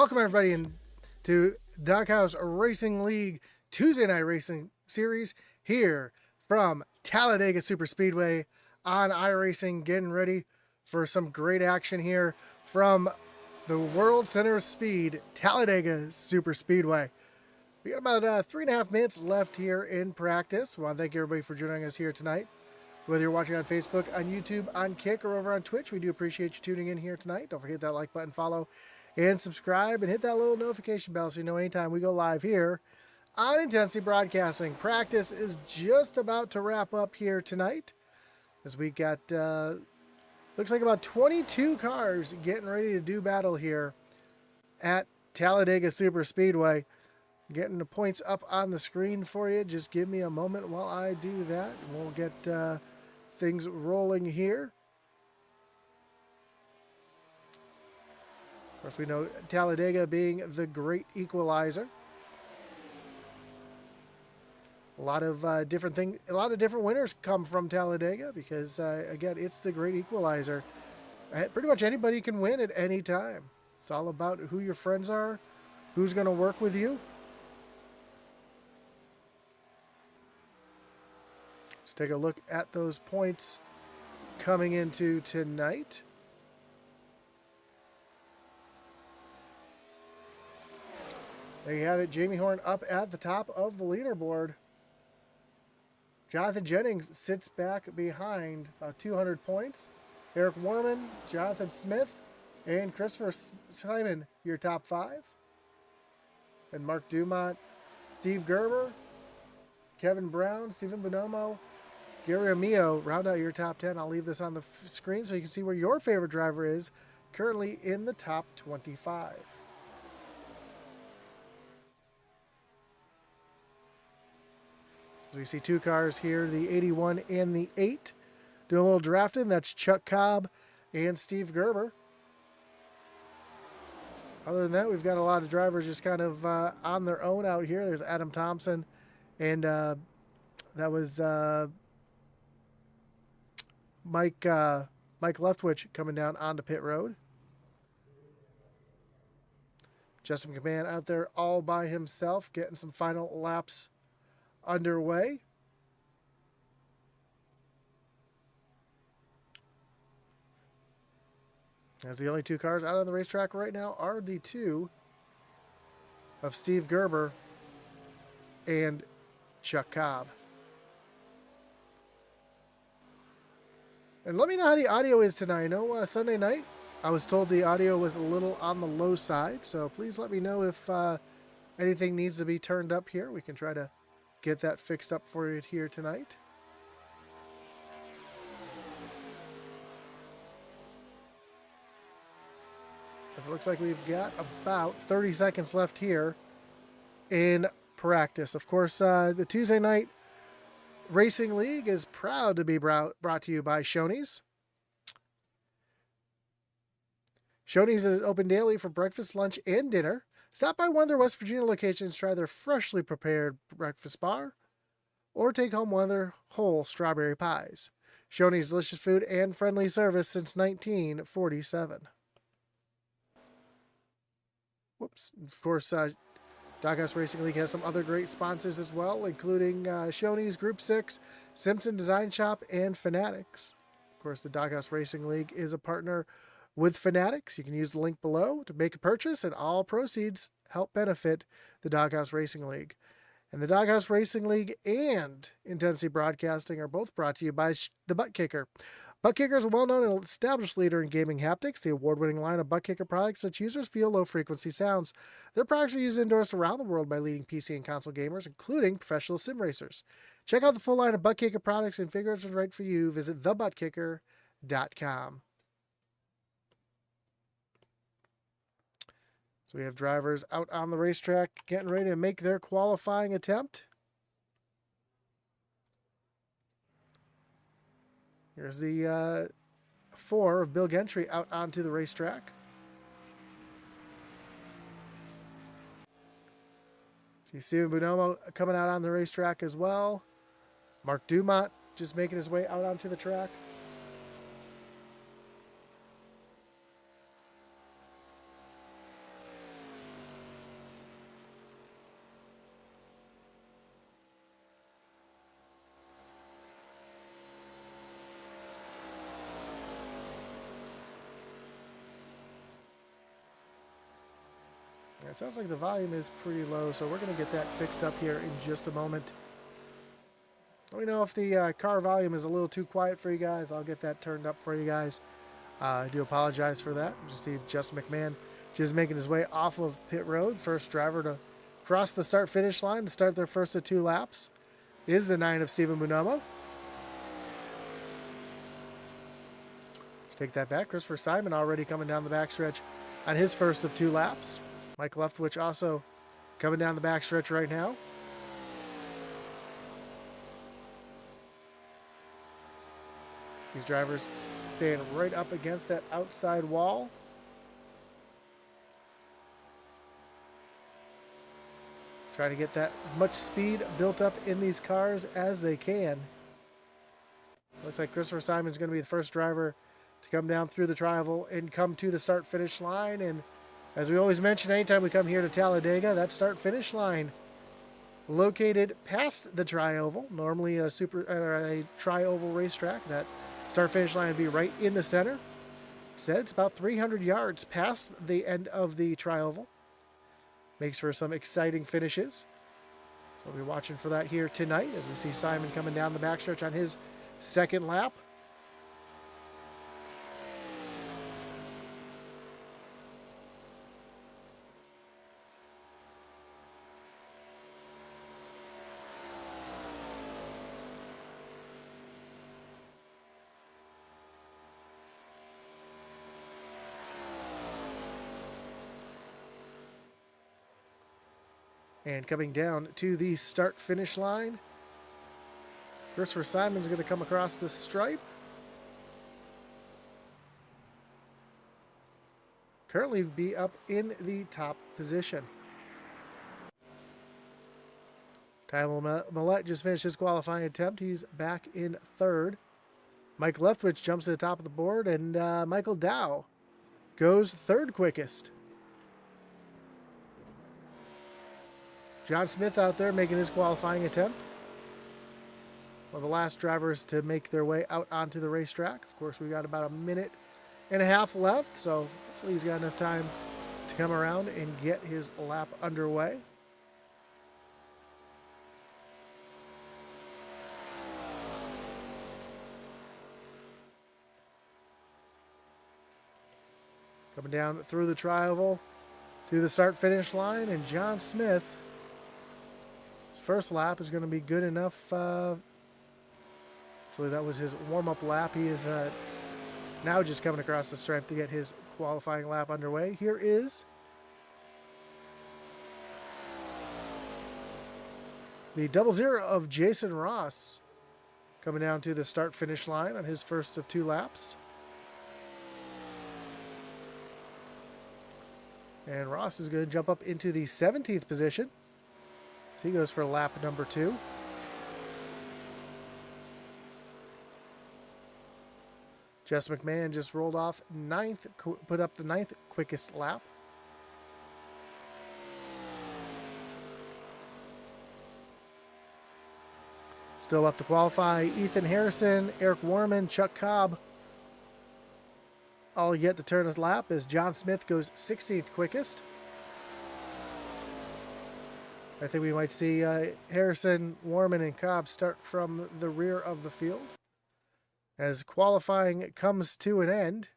Welcome everybody to Doghouse Racing League Tuesday Night Racing Series here from Talladega Superspeedway on iRacing, getting ready for some great action here from the World Center of Speed, Talladega Superspeedway. We got about 3.5 minutes left here in practice. I want to thank everybody for joining us here tonight. Whether you're watching on Facebook, on YouTube, on Kick, or over on Twitch, we do appreciate you tuning in here tonight. Don't forget that like button, follow, and subscribe, and hit that little notification bell so you know anytime we go live here on Intensity Broadcasting. Practice is just about to wrap up here tonight, as we got, looks like about 22 cars getting ready to do battle here at Talladega Superspeedway. Getting the points up on the screen for you. Just give me a moment while I do that. We'll get things rolling here. Of course, we know Talladega being the great equalizer. A lot of different winners come from Talladega because again, it's the great equalizer. Pretty much anybody can win at any time. It's all about who your friends are, who's going to work with you. Let's take a look at those points coming into tonight. There you have it. Jamie Horn up at the top of the leaderboard. Jonathan Jennings sits back behind about 200 points. Eric Warman, Jonathan Smith, and Christopher Simon, your top 5. And Mark Dumont, Steve Gerber, Kevin Brown, Stephen Bonomo, Gary Amio round out your top 10. I'll leave this on the screen so you can see where your favorite driver is currently in the top 25. So we see two cars here, the 81 and the 8. Doing a little drafting. That's Chuck Cobb and Steve Gerber. Other than that, we've got a lot of drivers just kind of on their own out here. There's Adam Thompson, and that was Mike Leftwich coming down onto pit road. Justin McMahon out there all by himself, getting some final laps underway. As the only two cars out on the racetrack right now are the two of Steve Gerber and Chuck Cobb. And let me know how the audio is tonight. I know Sunday night I was told the audio was a little on the low side, so please let me know if anything needs to be turned up here. We can try to get that fixed up for you here tonight. It looks like we've got about 30 seconds left here in practice. Of course, the Tuesday Night Racing League is proud to be brought to you by Shoney's. Shoney's is open daily for breakfast, lunch, and dinner. Stop by one of their West Virginia locations, try their freshly prepared breakfast bar, or take home one of their whole strawberry pies. Shoney's delicious food and friendly service since 1947. Whoops. Of course, Doghouse Racing League has some other great sponsors as well, including Shoney's, Group 6, Simpson Design Shop, and Fanatics. Of course, the Doghouse Racing League is a partner with Fanatics. You can use the link below to make a purchase, and all proceeds help benefit the Doghouse Racing League. And the Doghouse Racing League and Intensity Broadcasting are both brought to you by the Butt Kicker. Butt Kicker is a well-known and established leader in gaming haptics. The award-winning line of Butt Kicker products lets users feel low-frequency sounds. Their products are used and endorsed around the world by leading PC and console gamers, including professional sim racers. Check out the full line of Butt Kicker products and figure out what's right for you. Visit thebuttkicker.com. So we have drivers out on the racetrack getting ready to make their qualifying attempt. Here's the 4 of Bill Gentry out onto the racetrack. See Steven Bonomo coming out on the racetrack as well. Mark Dumont just making his way out onto the track. It sounds like the volume is pretty low, so we're going to get that fixed up here in just a moment. Let me know if the car volume is a little too quiet for you guys. I'll get that turned up for you guys. I do apologize for that. Just see Justin McMahon just making his way off of pit road. First driver to cross the start-finish line to start their first of 2 laps is the 9 of Stephen Bonomo. Take that back. Christopher Simon already coming down the backstretch on his first of 2 laps. Mike Leftwich also coming down the backstretch right now. These drivers staying right up against that outside wall. Trying to get that as much speed built up in these cars as they can. Looks like Christopher Simon's going to be the first driver to come down through the tri-oval and come to the start-finish line. And as we always mention, anytime we come here to Talladega, that start-finish line located past the tri-oval. Normally a tri-oval racetrack, that start-finish line would be right in the center. Instead, it's about 300 yards past the end of the tri-oval. Makes for some exciting finishes. So we'll be watching for that here tonight as we see Simon coming down the backstretch on his second lap. And coming down to the start-finish line, Christopher Simon's going to come across the stripe. Currently be up in the top position. Tyler Millette just finished his qualifying attempt. He's back in 3rd. Mike Leftwich jumps to the top of the board, and Michael Dow goes 3rd quickest. John Smith out there making his qualifying attempt. One of the last drivers to make their way out onto the racetrack. Of course, we've got about a minute and a half left, so hopefully he's got enough time to come around and get his lap underway. Coming down through the tri-oval to the start-finish line, and John Smith, first lap is going to be good enough. Actually, that was his warm-up lap. He is now just coming across the stripe to get his qualifying lap underway. Here is the 00 of Jason Ross coming down to the start-finish line on his first of 2 laps. And Ross is going to jump up into the 17th position. So he goes for lap number 2. Jess McMahon just rolled off 9th, put up the 9th quickest lap. Still left to qualify Ethan Harrison, Eric Warman, Chuck Cobb. All yet to turn his lap as John Smith goes 16th quickest. I think we might see Harrison, Warman, and Cobb start from the rear of the field as qualifying comes to an end.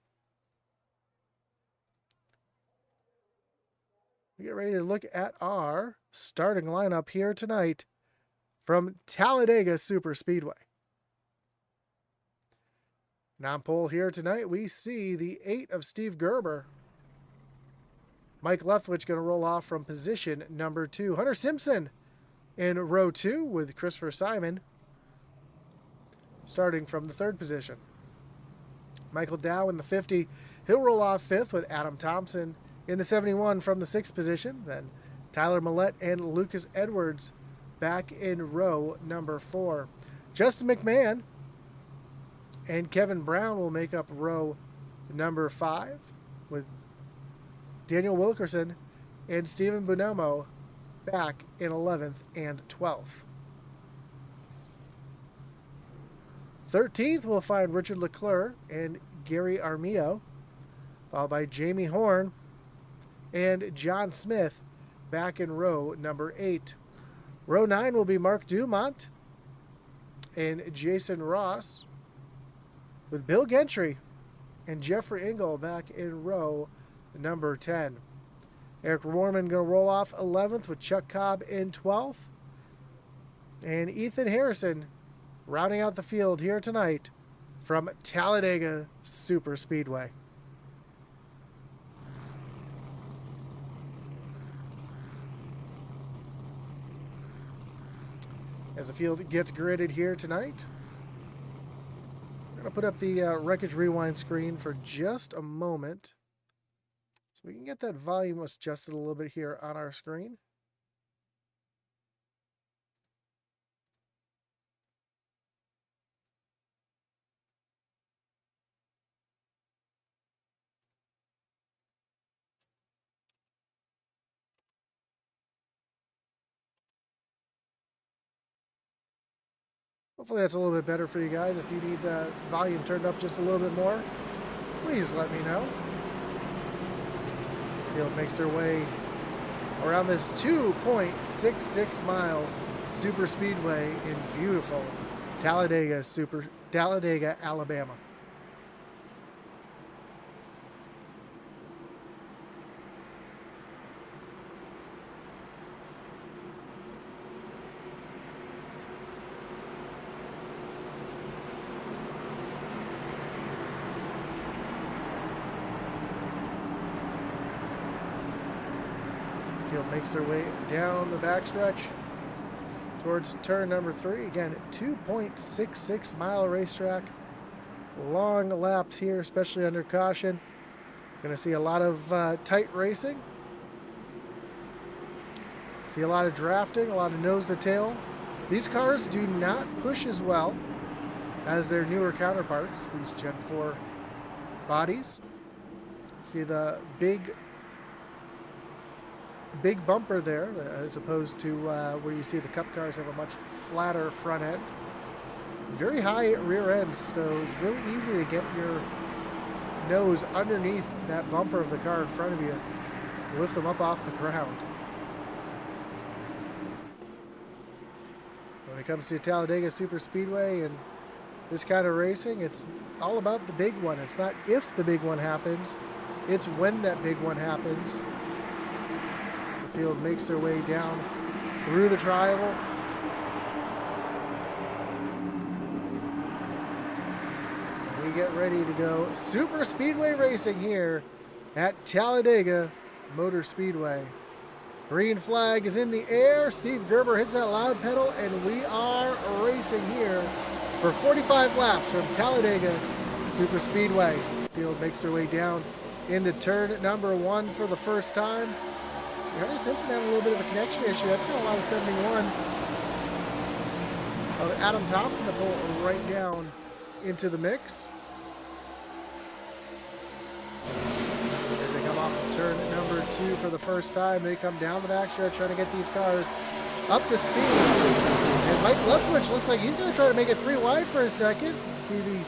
We get ready to look at our starting lineup here tonight from Talladega Superspeedway. And on pole here tonight, we see the 8 of Steve Gerber. Mike Leftwich going to roll off from position number 2. Hunter Simpson in row 2 with Christopher Simon starting from the 3rd position. Michael Dow in the 50. He'll roll off 5th with Adam Thompson in the 71 from the 6th position. Then Tyler Millette and Lucas Edwards back in row number 4. Justin McMahon and Kevin Brown will make up row number 5 with Daniel Wilkerson and Stephen Bonomo back in 11th and 12th. 13th, we'll find Richard Leclerc and Gary Armio, followed by Jamie Horn and John Smith back in row number 8. Row 9 will be Mark Dumont and Jason Ross, with Bill Gentry and Jeffrey Engel back in row number 10. Eric Warman going to roll off 11th with Chuck Cobb in 12th. And Ethan Harrison rounding out the field here tonight from Talladega Superspeedway. As the field gets gridded here tonight, I'm going to put up the Wreckage Rewind screen for just a moment so we can get that volume adjusted a little bit here on our screen. Hopefully that's a little bit better for you guys. If you need the volume turned up just a little bit more, please let me know. The field makes their way around this 2.66 mile super speedway in beautiful Talladega, Alabama. Field makes their way down the backstretch towards turn number 3. Again, 2.66 mile racetrack. Long laps here, especially under caution. Going to see a lot of tight racing. See a lot of drafting, a lot of nose to tail. These cars do not push as well as their newer counterparts, these Gen 4 bodies. See the big bumper there, as opposed to where you see the Cup cars have a much flatter front end. Very high rear ends, so it's really easy to get your nose underneath that bumper of the car in front of you, lift them up off the ground. When it comes to Talladega Superspeedway and this kind of racing, it's all about the big one. It's not if the big one happens, it's when that big one happens. Field makes their way down through the triangle. We get ready to go super speedway racing here at Talladega Motor Speedway. Green flag is in the air. Steve Gerber hits that loud pedal, and we are racing here for 45 laps from Talladega Super Speedway. Field makes their way down into turn number 1 for the first time. Hunter Simpson had a little bit of a connection issue. That's going to allow the 71 of Adam Thompson to pull right down into the mix. As they come off of turn number 2 for the first time, they come down the backstretch trying to get these cars up to speed. And Mike Leftwich looks like he's going to try to make it 3 wide for a second. See the...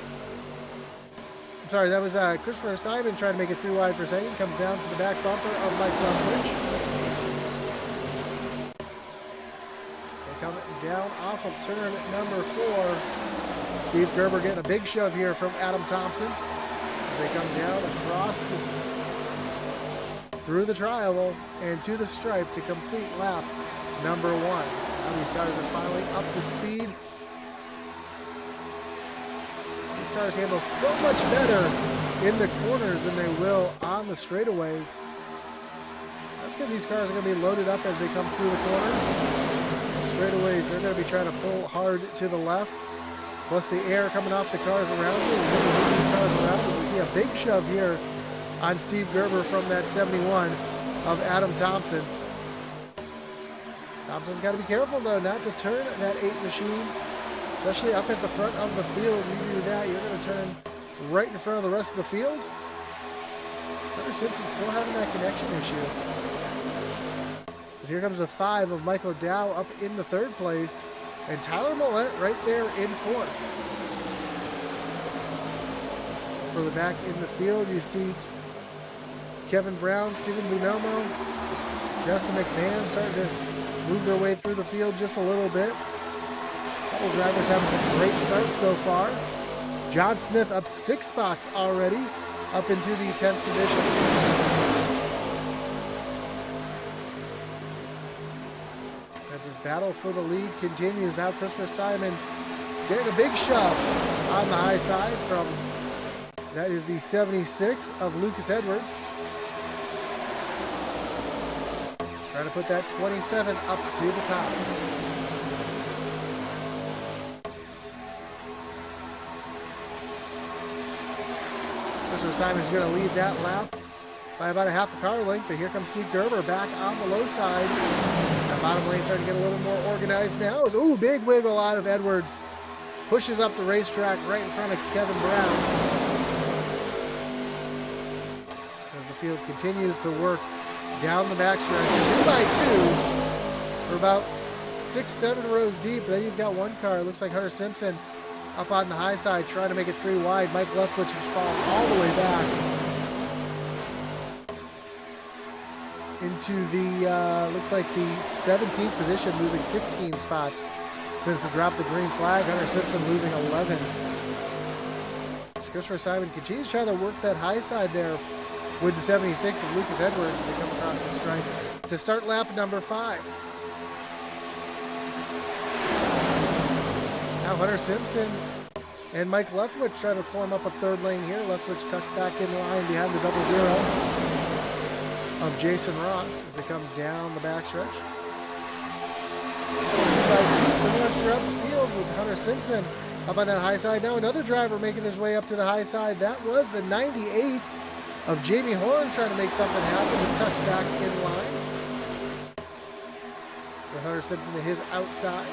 I'm sorry, that was Christopher Simon trying to make it 3 wide for a second. Comes down to the back bumper of Mike Leftwich. Coming down off of turn number 4. Steve Gerber getting a big shove here from Adam Thompson as they come down across through the triangle and to the stripe to complete lap number 1. Now these cars are finally up to speed. These cars handle so much better in the corners than they will on the straightaways. That's because these cars are going to be loaded up as they come through the corners. Straightaways, they're going to be trying to pull hard to the left. Plus the air coming off the cars around you. And these cars around us. We see a big shove here on Steve Gerber from that 71 of Adam Thompson. Thompson's got to be careful, though, not to turn that 8 machine, especially up at the front of the field. You do that, you're going to turn right in front of the rest of the field. Hunter Simpson's still having that connection issue. Here comes the 5 of Michael Dow up in the 3rd place, and Tyler Millett right there in 4th. Further back in the field, you see Kevin Brown, Steven Bonomo, Justin McMahon starting to move their way through the field just a little bit. Couple drivers having some great starts so far. John Smith up 6 spots already, up into the 10th position. As this battle for the lead continues, now Christopher Simon getting a big shove on the high side from, that is the 76 of Lucas Edwards. Trying to put that 27 up to the top. Christopher Simon's going to lead that lap by about a half a car length, but here comes Steve Gerber back on the low side. The bottom lane starting to get a little more organized now. Ooh, big wiggle out of Edwards. Pushes up the racetrack right in front of Kevin Brown. As the field continues to work down the backstretch, 2 by 2. We're about 6-7 rows deep. Then you've got one car. It looks like Hunter Simpson up on the high side trying to make it 3 wide. Mike Leftwich is falling all the way back into the, looks like the 17th position, losing 15 spots since the drop of the green flag. Hunter Simpson losing 11. So Christopher Simon continues to try to work that high side there with the 76 of Lucas Edwards as they come across the stripe to start lap number 5. Now Hunter Simpson and Mike Leftwich try to form up a third lane here. Leftwich tucks back in line behind the 00 of Jason Ross as they come down the backstretch. 2 by 2 pretty much throughout the field with Hunter Simpson up on that high side. Now another driver making his way up to the high side. That was the 98 of Jamie Horn trying to make something happen. He tucks back in line with Hunter Simpson to his outside.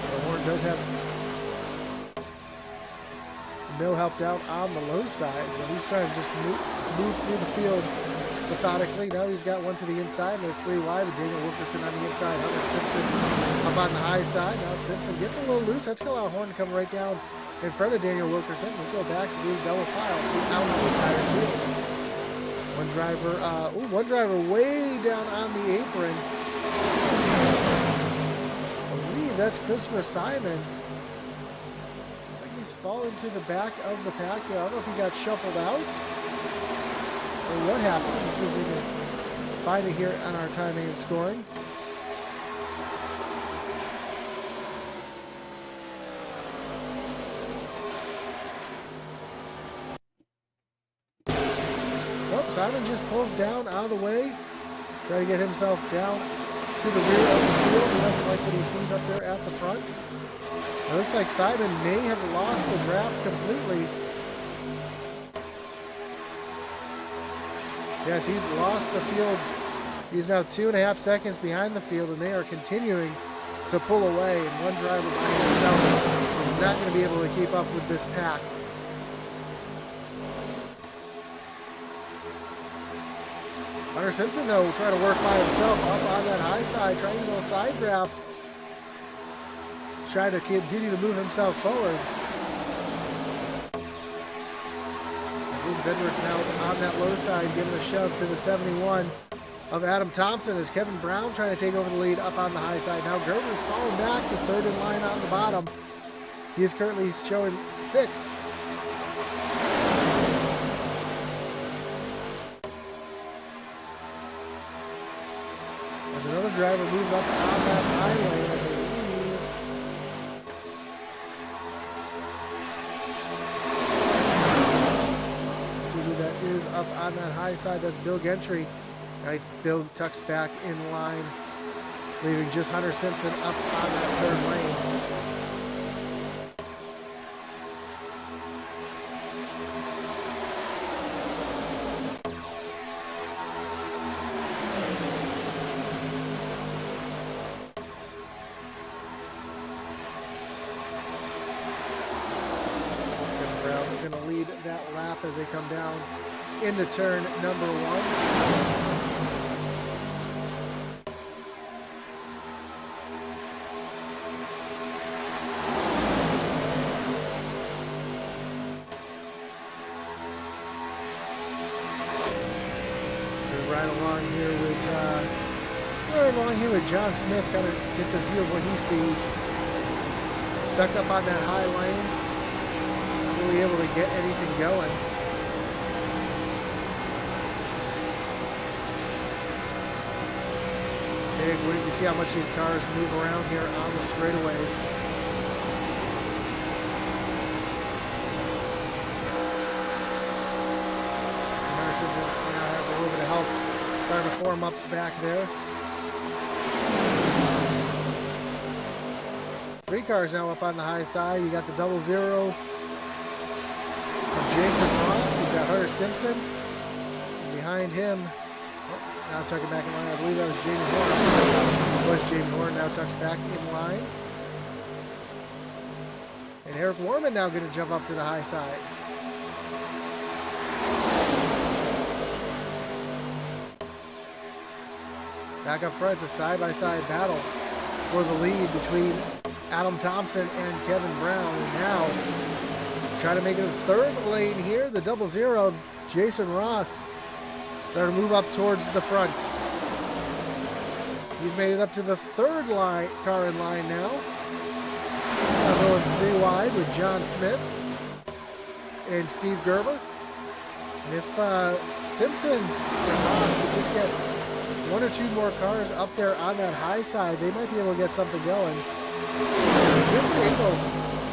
The Horn does have no helped out on the low side, so he's trying to just move through the field methodically. Now he's got one to the inside, and they're 3 wide with Daniel Wilkerson on the inside. Hunter Simpson up on the high side. Now Simpson gets a little loose. That's going to allow Horn to come right down in front of Daniel Wilkerson. We'll go back to the double file throughout the entire field. One driver way down on the apron. I believe that's Christopher Simon. Looks like he's fallen to the back of the pack. I don't know if he got shuffled out or what happened. Let's see if we can find it here on our timing and scoring. Well, Simon just pulls down out of the way, try to get himself down to the rear of the field. He doesn't like what he sees up there at the front. It looks like Simon may have lost the draft completely. Yes, he's lost the field. He's now 2.5 seconds behind the field, and they are continuing to pull away. And one driver by himself is not going to be able to keep up with this pack. Hunter Simpson, though, will try to work by himself up on that high side, trying to use a little side draft. Try to continue to move himself forward. Lucas Edwards now on that low side, giving a shove to the 71 of Adam Thompson as Kevin Brown trying to take over the lead up on the high side. Now Gerber's falling back to third in line on the bottom. He is currently showing 6th. As another driver moves up on that high lane, I believe. That is up on that high side. That's Bill Gentry. Right, Bill tucks back in line, leaving just Hunter Simpson up on that third lane. Going to lead that lap as they come down into turn number 1. drag along here with John Smith, kind of get the view of what he sees. Stuck up on that high lane. Not really able to get anything going. Big wait to see how much these cars move around here on the straightaways. Now has a little bit of help starting to form up back there. 3 cars now up on the high side. You got the 0-0 of Jason Ross. You've got Hunter Simpson. And behind him, now tucking back in line. I believe that was Jamie Horn. It was Jamie Horn. Now tucks back in line. And Eric Warman now going to jump up to the high side. Back up front, it's a side-by-side battle for the lead between Adam Thompson and Kevin Brown. And now, trying to make it a 3rd lane here, the 0-0 of Jason Ross starting to move up towards the front. He's made it up to the 3rd car in line now. He's now going 3 wide with John Smith and Steve Gerber. And if Simpson and Ross could just get 1 or 2 more cars up there on that high side, they might be able to get something going.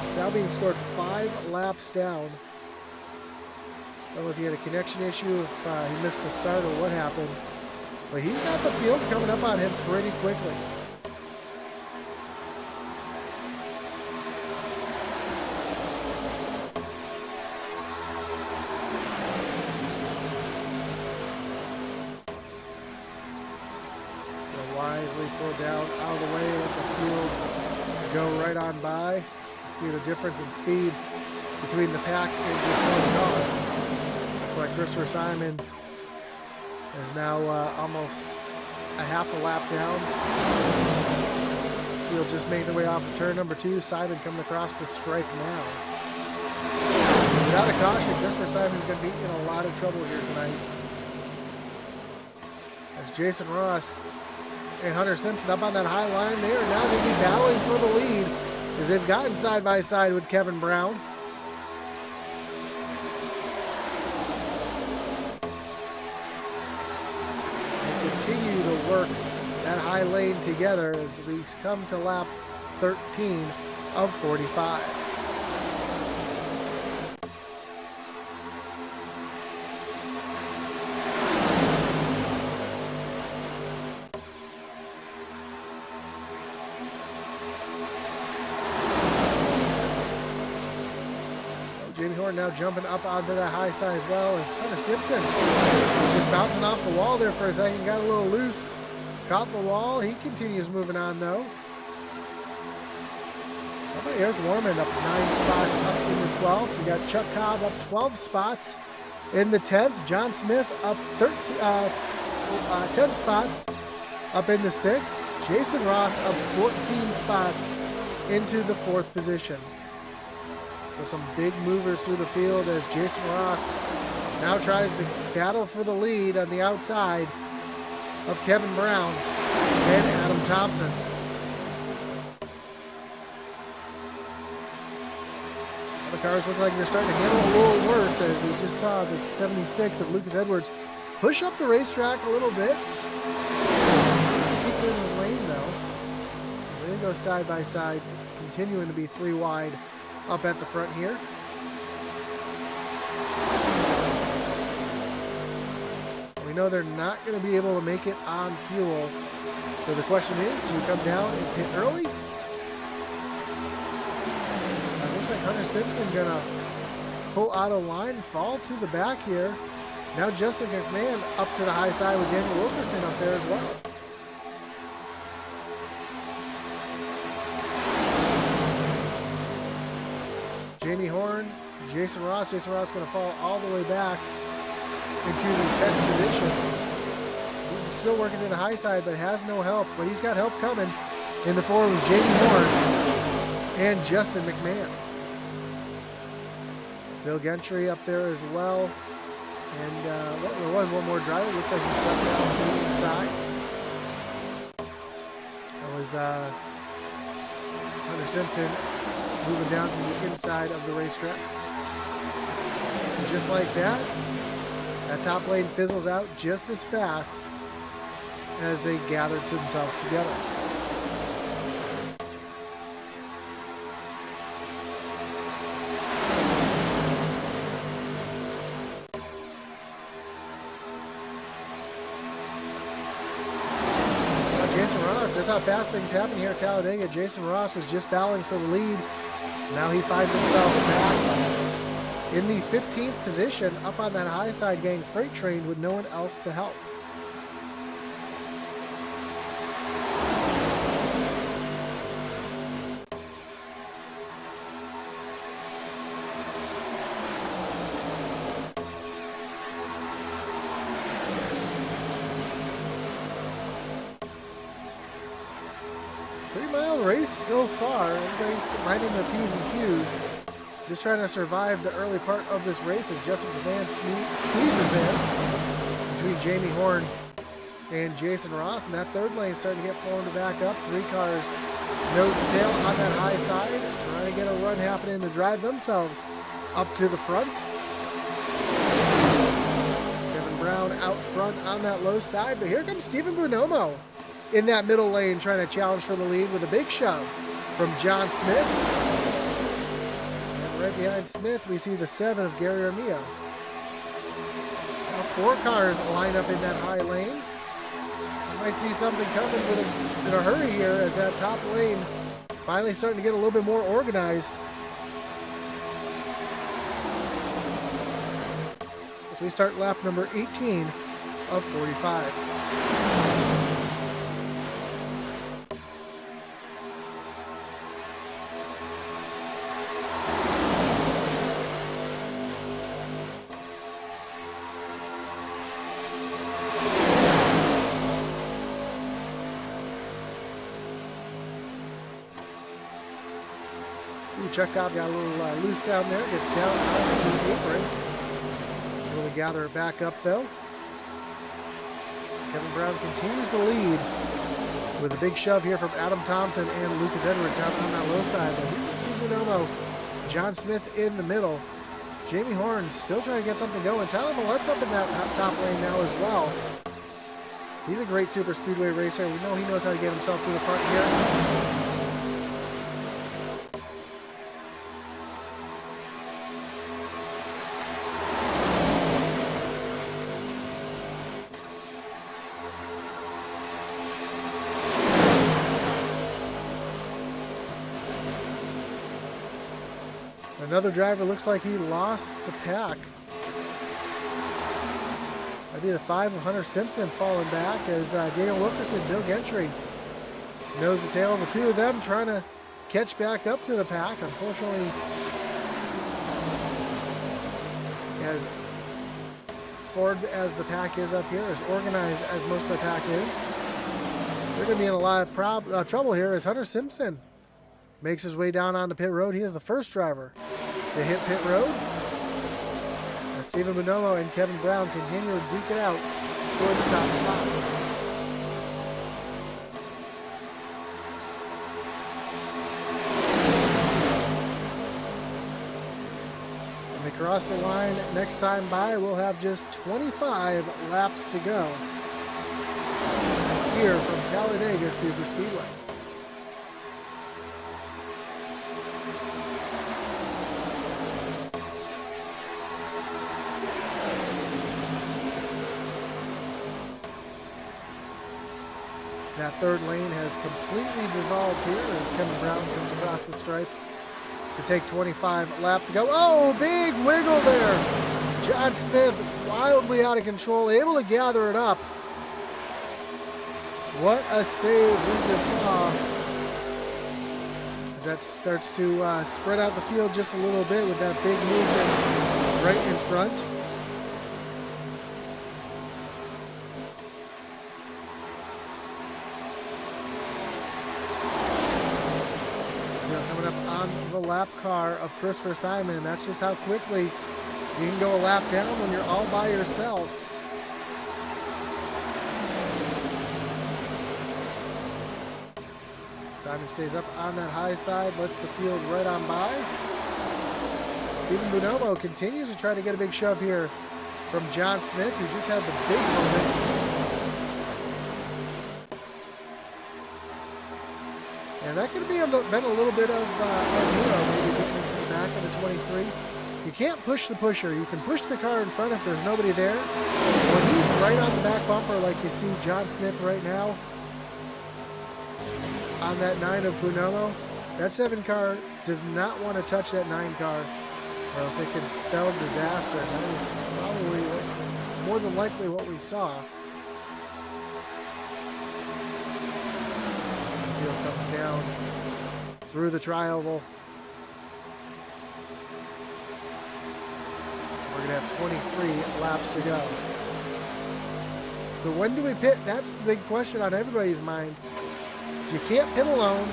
Is now being scored 5 laps down. I don't know if he had a connection issue, if he missed the start or what happened. But he's got the field coming up on him pretty quickly. Wisely pull down out of the way, let the field go right on by. See the difference in speed between the pack and just 1 car. That's why Christopher Simon is now almost a half a lap down. Field just made their way off of turn number 2. Simon coming across the stripe now. So without a caution, Christopher Simon's going to be in a lot of trouble here tonight. As Jason Ross and Hunter Simpson up on that high line, they are now going to be battling for the lead as they've gotten side by side with Kevin Brown. They continue to work that high lane together as we come to lap 13 of 45. Jamie Horn now jumping up onto that high side as well as Hunter Simpson. Just bouncing off the wall there for a second. Got a little loose. Caught the wall. He continues moving on though. How about Eric Warman up 9 spots up in the 12th. We got Chuck Cobb up 12 spots in the 10th. John Smith up 10 spots up in the 6th. Jason Ross up 14 spots into the 4th position. So some big movers through the field as Jason Ross now tries to battle for the lead on the outside of Kevin Brown and Adam Thompson. The cars look like they're starting to handle a little worse as we just saw the 76 of Lucas Edwards push up the racetrack a little bit. Keep in his lane though. They go side by side, continuing to be 3 wide. Up at the front here. We know they're not going to be able to make it on fuel. So the question is, do you come down and pit early? It looks like Hunter Simpson going to pull out of line and fall to the back here. Now Justin McMahon up to the high side with Daniel Wilkerson up there as well. Jamie Horn, Jason Ross. Jason Ross going to fall all the way back into the 10th position. He's still working to the high side, but has no help. But he's got help coming in the form of Jamie Horn and Justin McMahon. Bill Gentry up there as well. And there was one more driver. Looks like he jumped down to the inside. as Hunter Simpson moving down to the inside of the racetrack. And just like that, that top lane fizzles out just as fast as they gathered themselves together. Jason Ross, that's how fast things happen here at Talladega. Jason Ross was just battling for the lead. Now he finds himself back in the 15th position, up on that high side, getting freight trained with no one else to help. Pretty mild race so far. Everybody minding their P's and Q's. Just trying to survive the early part of this race as Justin Van squeezes there between Jamie Horn and Jason Ross. And that third lane starting to get formed to back up. 3 cars nose to tail on that high side, trying to get a run happening to drive themselves up to the front. Kevin Brown out front on that low side, but here comes Stephen Bonomo in that middle lane trying to challenge for the lead with a big shove from John Smith. And right behind Smith, we see the 7 of Gary Armia. Now 4 cars line up in that high lane. You might see something coming in a hurry here as that top lane finally starting to get a little bit more organized. As we start lap number 18 of 45. Chekhov got a little loose down there, gets down onto the apron. Able to gather it back up though. As Kevin Brown continues to lead with a big shove here from Adam Thompson and Lucas Edwards out on that low side. But you can see Bonomo, John Smith in the middle. Jamie Horn still trying to get something going. Tyler Millett's up in that top lane now as well. He's a great super speedway racer. We know he knows how to get himself to the front here. Another driver looks like he lost the pack. That'd be the 5 of Hunter Simpson falling back as Daniel Wilkerson, Bill Gentry nose to tail. The 2 of them trying to catch back up to the pack. Unfortunately, as forward as the pack is up here, as organized as most of the pack is, they're going to be in a lot of trouble here as Hunter Simpson makes his way down onto pit road. He is the first driver to hit pit road. As Stephen Bonomo and Kevin Brown continue to duke it out for the top spot. When they cross the line next time by, we'll have just 25 laps to go here from Talladega Superspeedway. That third lane has completely dissolved here as Kevin Brown comes across the stripe to take 25 laps to go. Oh, big wiggle there. John Smith wildly out of control, able to gather it up. What a save we just saw. As that starts to spread out the field just a little bit with that big movement right in front. The lap car of Christopher Simon. That's just how quickly you can go a lap down when you're all by yourself. Simon stays up on that high side, lets the field right on by. Stephen Bonomo continues to try to get a big shove here from John Smith, who just had the big moment. And that could have been a little bit of Armino maybe getting into the back of the 23. You can't push the pusher. You can push the car in front if there's nobody there. When he's right on the back bumper like you see John Smith right now on that 9 of Bonomo, that 7 car does not want to touch that 9 car or else it can spell disaster. And that is probably more than likely what we saw. The field comes down through the tri-oval. We're going to have 23 laps to go. So when do we pit? That's the big question on everybody's mind. You can't pit alone,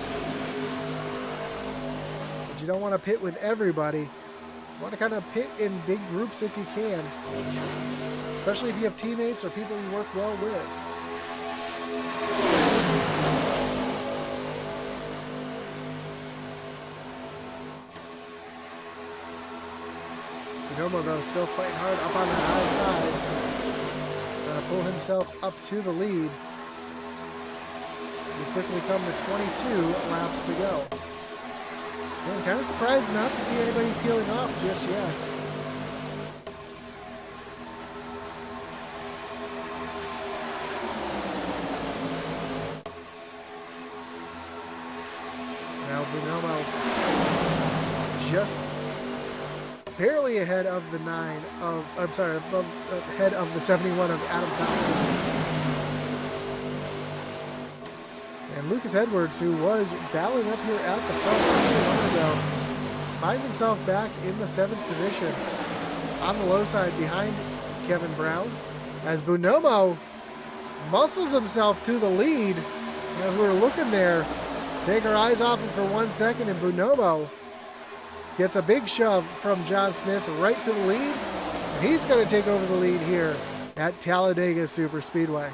but you don't want to pit with everybody. You want to kind of pit in big groups if you can, especially if you have teammates or people you work well with. Bonomo, though, still fighting hard up on the high side. Trying to pull himself up to the lead. We quickly come to 22 laps to go. I'm kind of surprised not to see anybody peeling off just yet. Now Bonomo just barely ahead of the 9 of, I'm sorry, ahead of the 71 of Adam Thompson. And Lucas Edwards, who was battling up here at the front a while ago, finds himself back in the 7th position on the low side behind Kevin Brown, as Bonomo muscles himself to the lead. As we're looking there, take our eyes off him for 1 second, and Bonomo gets a big shove from John Smith right to the lead. And he's going to take over the lead here at Talladega Superspeedway.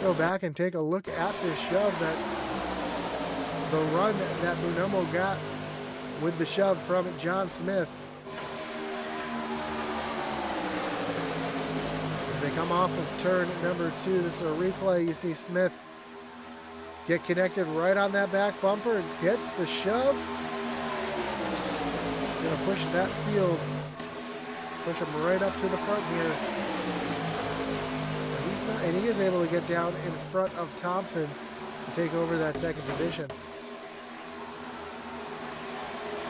Go back and take a look at this shove, that the run that Bonomo got with the shove from John Smith. As they come off of turn number 2, this is a replay. You see Smith get connected right on that back bumper and gets the shove. Gonna push that field, push him right up to the front here. And he is able to get down in front of Thompson to take over that 2nd position.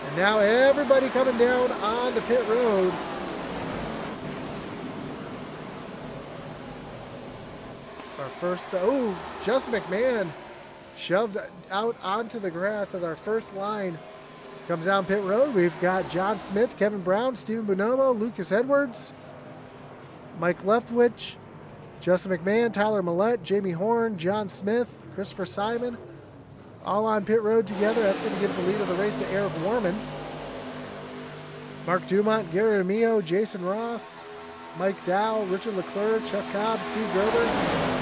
And now everybody coming down on the pit road. Our first, Justin McMahon shoved out onto the grass as our first line comes down pit road. We've got John Smith, Kevin Brown, Stephen Bonomo, Lucas Edwards, Mike Leftwich, Justin McMahon, Tyler Millette, Jamie Horn, John Smith, Christopher Simon, all on pit road together. That's going to give the lead of the race to Eric Warman. Mark Dumont, Gary Amio, Jason Ross, Mike Dow, Richard Leclerc, Chuck Cobb, Steve Gerber,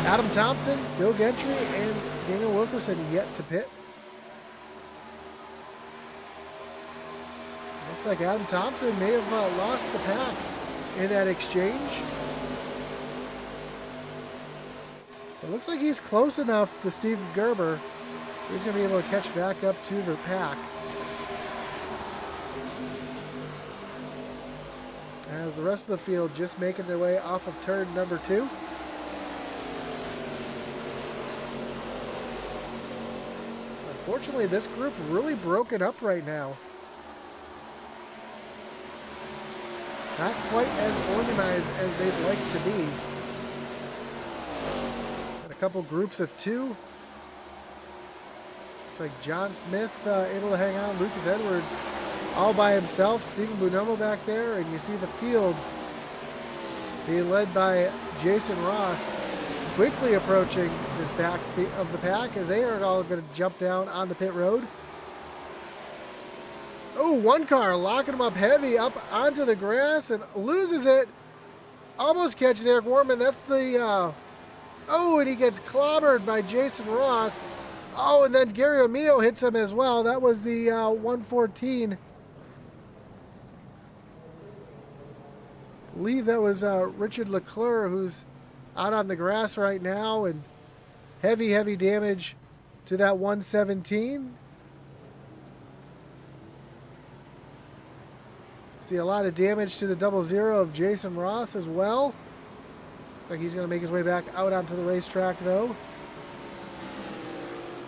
Adam Thompson, Bill Gentry, and Daniel Wilkerson yet to pit. Looks like Adam Thompson may have lost the pack in that exchange. It looks like he's close enough to Steve Gerber. He's going to be able to catch back up to the pack. As the rest of the field just making their way off of turn number 2. Unfortunately, this group really broken up right now. Not quite as organized as they'd like to be. Couple groups of 2. Looks like John Smith able to hang on. Lucas Edwards all by himself. Stephen Bonomo back there, and you see the field being led by Jason Ross, quickly approaching this back of the pack as they are all going to jump down on the pit road. Oh, one car locking him up heavy up onto the grass and loses it. almost catches Eric Warman. That's the, oh, and he gets clobbered by Jason Ross. Oh, and then Gary O'Meo hits him as well. That was the 114. I believe that was Richard Leclerc, who's out on the grass right now, and heavy damage to that 117. See a lot of damage to the 00 of Jason Ross as well. Looks like he's going to make his way back out onto the racetrack, though.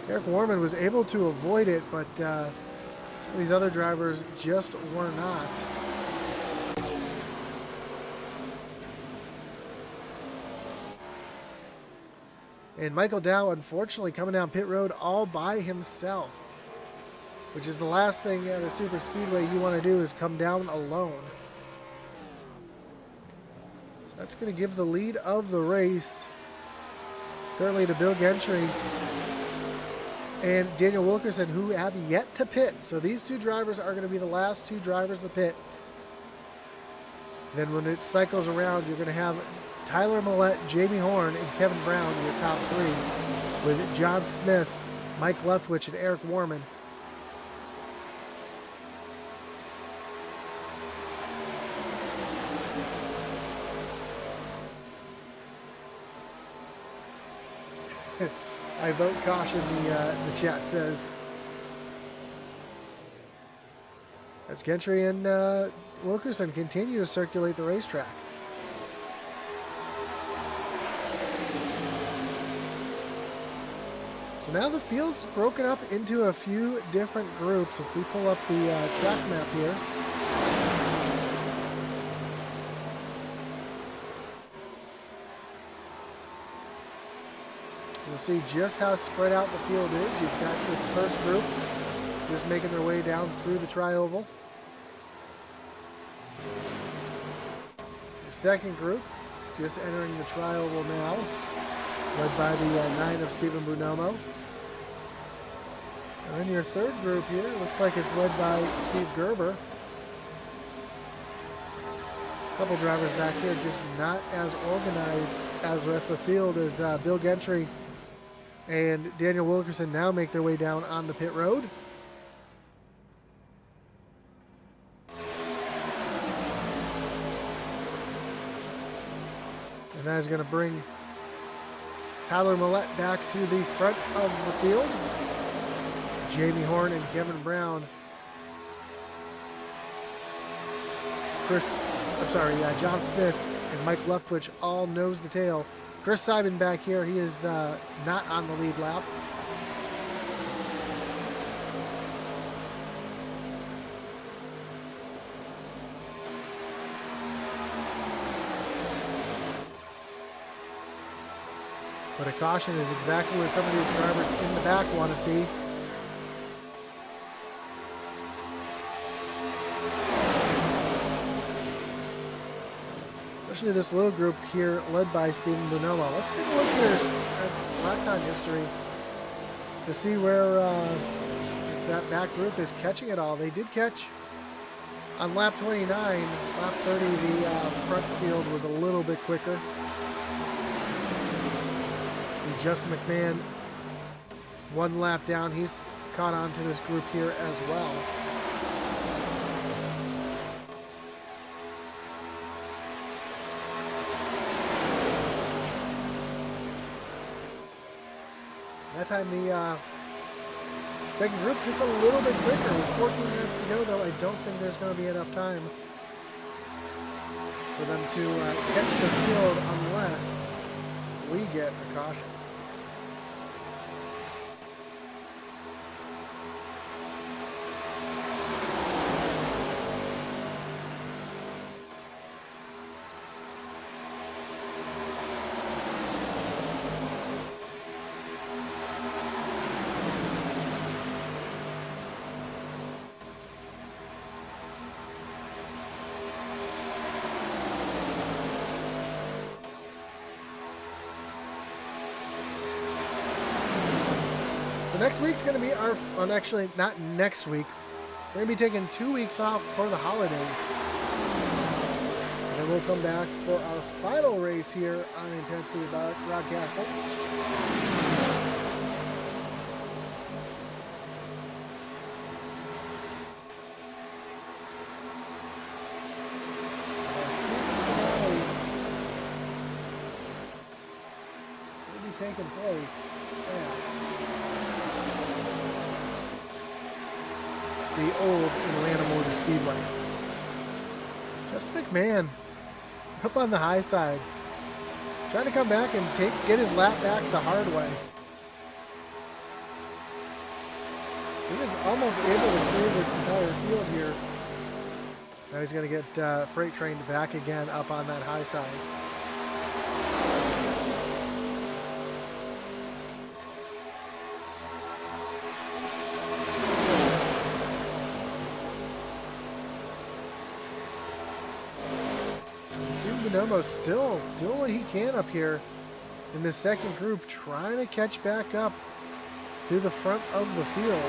Eric Warman was able to avoid it, but some of these other drivers just were not. And Michael Dow, unfortunately, coming down pit road all by himself, which is the last thing at a super speedway you want to do, is come down alone. So that's going to give the lead of the race currently to Bill Gentry and Daniel Wilkerson, who have yet to pit. So these two drivers are going to be the last two drivers to pit. Then when it cycles around, you're going to have Tyler Millette, Jamie Horn, and Kevin Brown, your top three, with John Smith, Mike Leftwich, and Eric Warman. I vote caution, the chat says. As Gentry and Wilkerson continue to circulate the racetrack. So now the field's broken up into a few different groups. If we pull up the track map here, you'll see just how spread out the field is. You've got this first group just making their way down through the tri-oval. Your second group just entering the tri-oval now, led by the 9 of Stephen Bonomo. And then your third group here looks like it's led by Steve Gerber. A couple drivers back here just not as organized as the rest of the field, as Bill Gentry and Daniel Wilkerson now make their way down on the pit road. And that is going to bring Tyler Millette back to the front of the field. Jamie Horn and Kevin Brown. John Smith and Mike Leftwich all nose the tail. Chris Simon back here, he is not on the lead lap. But a caution is exactly what some of these drivers in the back want to see. Especially this little group here led by Stephen Bonomo. Let's take a look here at lap time history to see where if that back group is catching it all. They did catch on lap 29. Lap 30, the front field was a little bit quicker. See Justin McMahon, one lap down. He's caught on to this group here as well. That time the second group just a little bit quicker. With 14 minutes to go, though, I don't think there's going to be enough time for them to catch the field unless we get a caution. Next week's going to be our, well, actually not next week. We're going to be taking 2 weeks off for the holidays. And then we'll come back for our final race here on Intensity Broadcasting. Taking place at the old Atlanta Motor Speedway. Justin McMahon up on the high side, trying to come back and get his lap back the hard way. He was almost able to clear this entire field here. Now he's going to get freight trained back again up on that high side. Bonomo still doing what he can up here in the second group, trying to catch back up to the front of the field.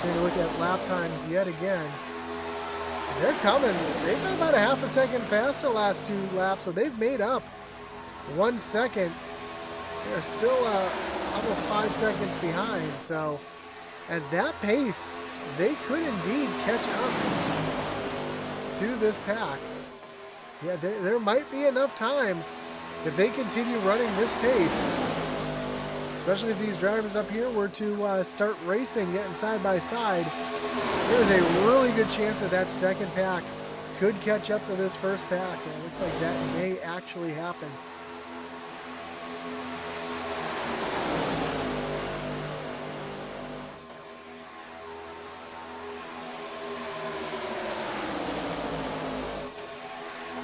Taking a look at lap times yet again. They're coming. They've been about a half a second faster last two laps, so they've made up 1 second. They're still almost 5 seconds behind, so at that pace, they could indeed catch up to this pack. Yeah, there might be enough time if they continue running this pace, especially if these drivers up here were to start racing, getting side by side. There's a really good chance that that second pack could catch up to this first pack, and it looks like that may actually happen.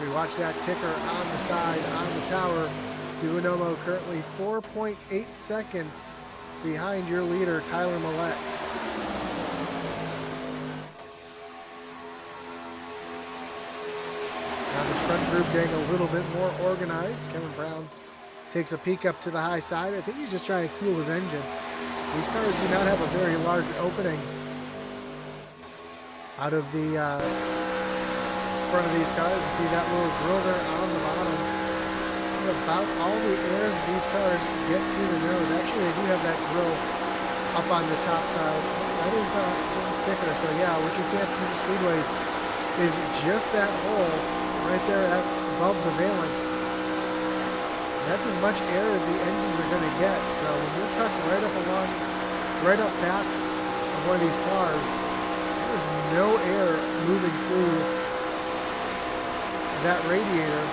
We watch that ticker on the side, on the tower. See Bonomo currently 4.8 seconds behind your leader, Tyler Millette. Now this front group getting a little bit more organized. Kevin Brown takes a peek up to the high side. I think he's just trying to cool his engine. These cars do not have a very large opening out of the front of these cars. You see that little grill there on the bottom. About all the air these cars get to the nose. Actually, they do have that grill up on the top side. That is just a sticker. So yeah, what you see at Super Speedways is just that hole right there above the valence. That's as much air as the engines are going to get. So when you're tucked right up back of one of these cars, there's no air moving through that radiator.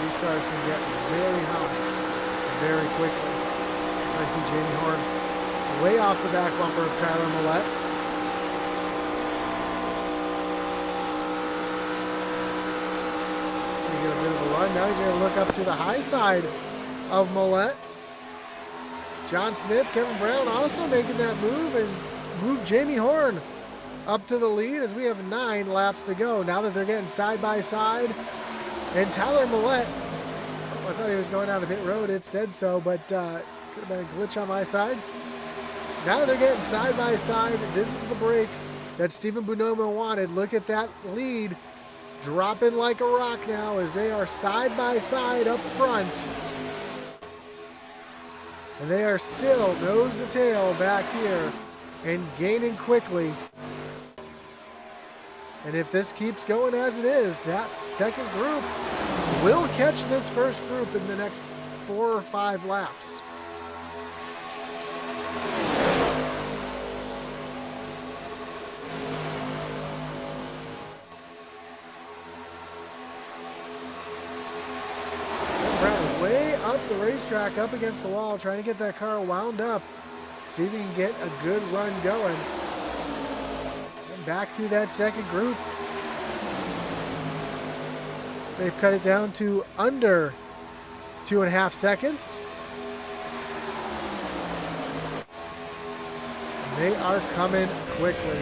These cars can get very hot very quickly. So I see Jamie Horn way off the back bumper of Tyler Millette. He's going to get a bit of a run. Now he's going to look up to the high side of Millette. John Smith, Kevin Brown also making that move and move Jamie Horn up to the lead as we have 9 laps to go. Now that they're getting side by side. And Tyler Millette, I thought he was going down a pit road. It said so, but could have been a glitch on my side. Now they're getting side by side. This is the break that Stephen Bonomo wanted. Look at that lead dropping like a rock now as they are side by side up front. And they are still nose to tail back here and gaining quickly. And if this keeps going as it is, that second group will catch this first group in the next 4 or 5 laps. Brown way up the racetrack, up against the wall, trying to get that car wound up. See if he can get a good run going. Back to that second group. They've cut it down to under 2.5 seconds. They are coming quickly.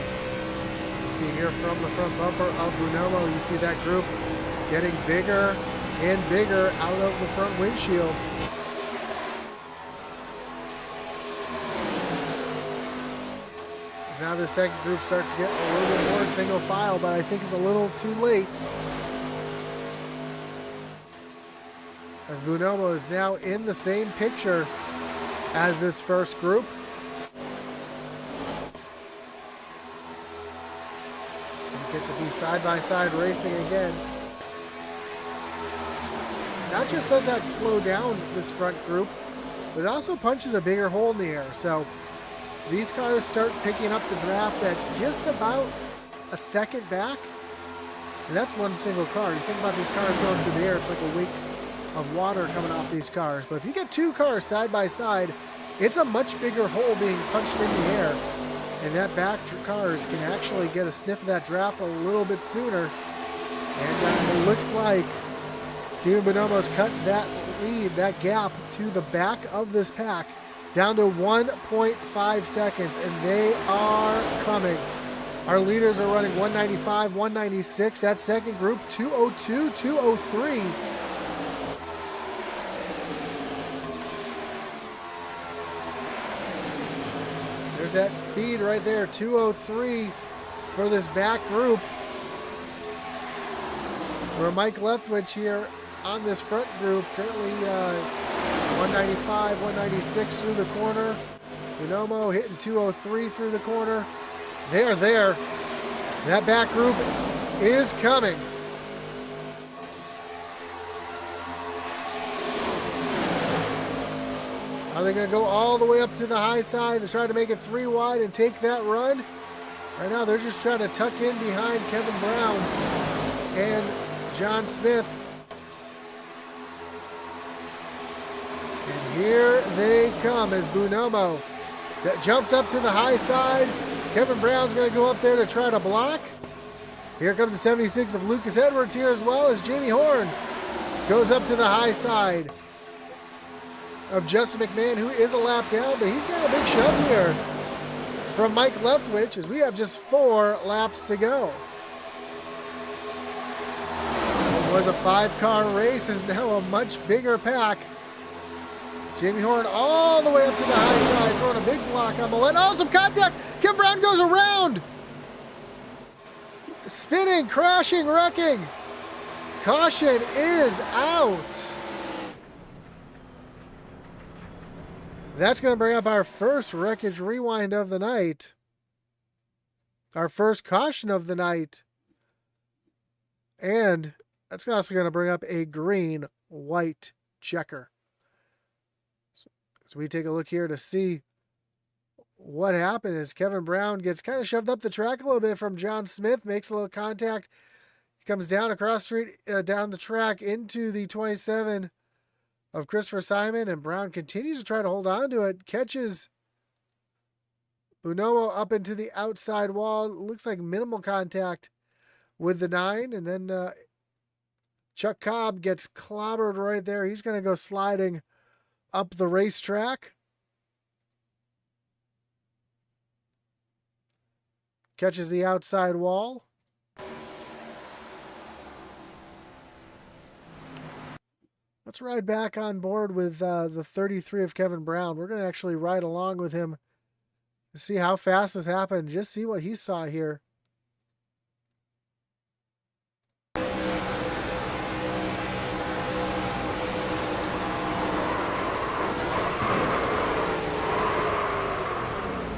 You see here from the front bumper of Bonomo, you see that group getting bigger and bigger out of the front windshield. now the second group starts to get a little bit more single file, but I think it's a little too late. As Bonomo is now in the same picture as this first group. We get to be side-by-side racing again. Not just does that slow down this front group, but it also punches a bigger hole in the air. So these cars start picking up the draft at just about a second back. And that's one single car. You think about these cars going through the air, it's like a wake of water coming off these cars. But if you get two cars side by side, it's a much bigger hole being punched in the air. And that back cars can actually get a sniff of that draft a little bit sooner. And it looks like Steven Bonomo's cut that lead, that gap to the back of this pack down to 1.5 seconds, and they are coming. Our leaders are running 195, 196. That second group, 202, 203. There's that speed right there, 203 for this back group. Where Mike Leftwich here on this front group, currently 195, 196 through the corner. Bonomo hitting 203 through the corner. They are there. That back group is coming. Are they going to go all the way up to the high side to try to make it 3 wide and take that run? Right now they're just trying to tuck in behind Kevin Brown and John Smith. And here they come as Bonomo that jumps up to the high side. Kevin Brown's going to go up there to try to block. Here comes the 76 of Lucas Edwards here as well as Jamie Horn goes up to the high side of Justin McMahon, who is a lap down, but he's got a big shove here from Mike Leftwich as we have just 4 laps to go. It was a 5-car race, is now a much bigger pack. Jamie Horn all the way up to the high side, throwing a big block on the line. Oh, some contact! Kim Brown goes around! Spinning, crashing, wrecking. Caution is out. That's going to bring up our first wreckage rewind of the night. Our first caution of the night. And that's also going to bring up a green-white checker. So we take a look here to see what happened as Kevin Brown gets kind of shoved up the track a little bit from John Smith, makes a little contact. He comes down across the street, down the track into the 27 of Christopher Simon, and Brown continues to try to hold on to it, catches Bonomo up into the outside wall. Looks like minimal contact with the 9, and then Chuck Cobb gets clobbered right there. He's going to go sliding up the racetrack. Catches the outside wall. Let's ride back on board with the 33 of Kevin Brown. We're going to actually ride along with him to see how fast this happened. Just see what he saw here.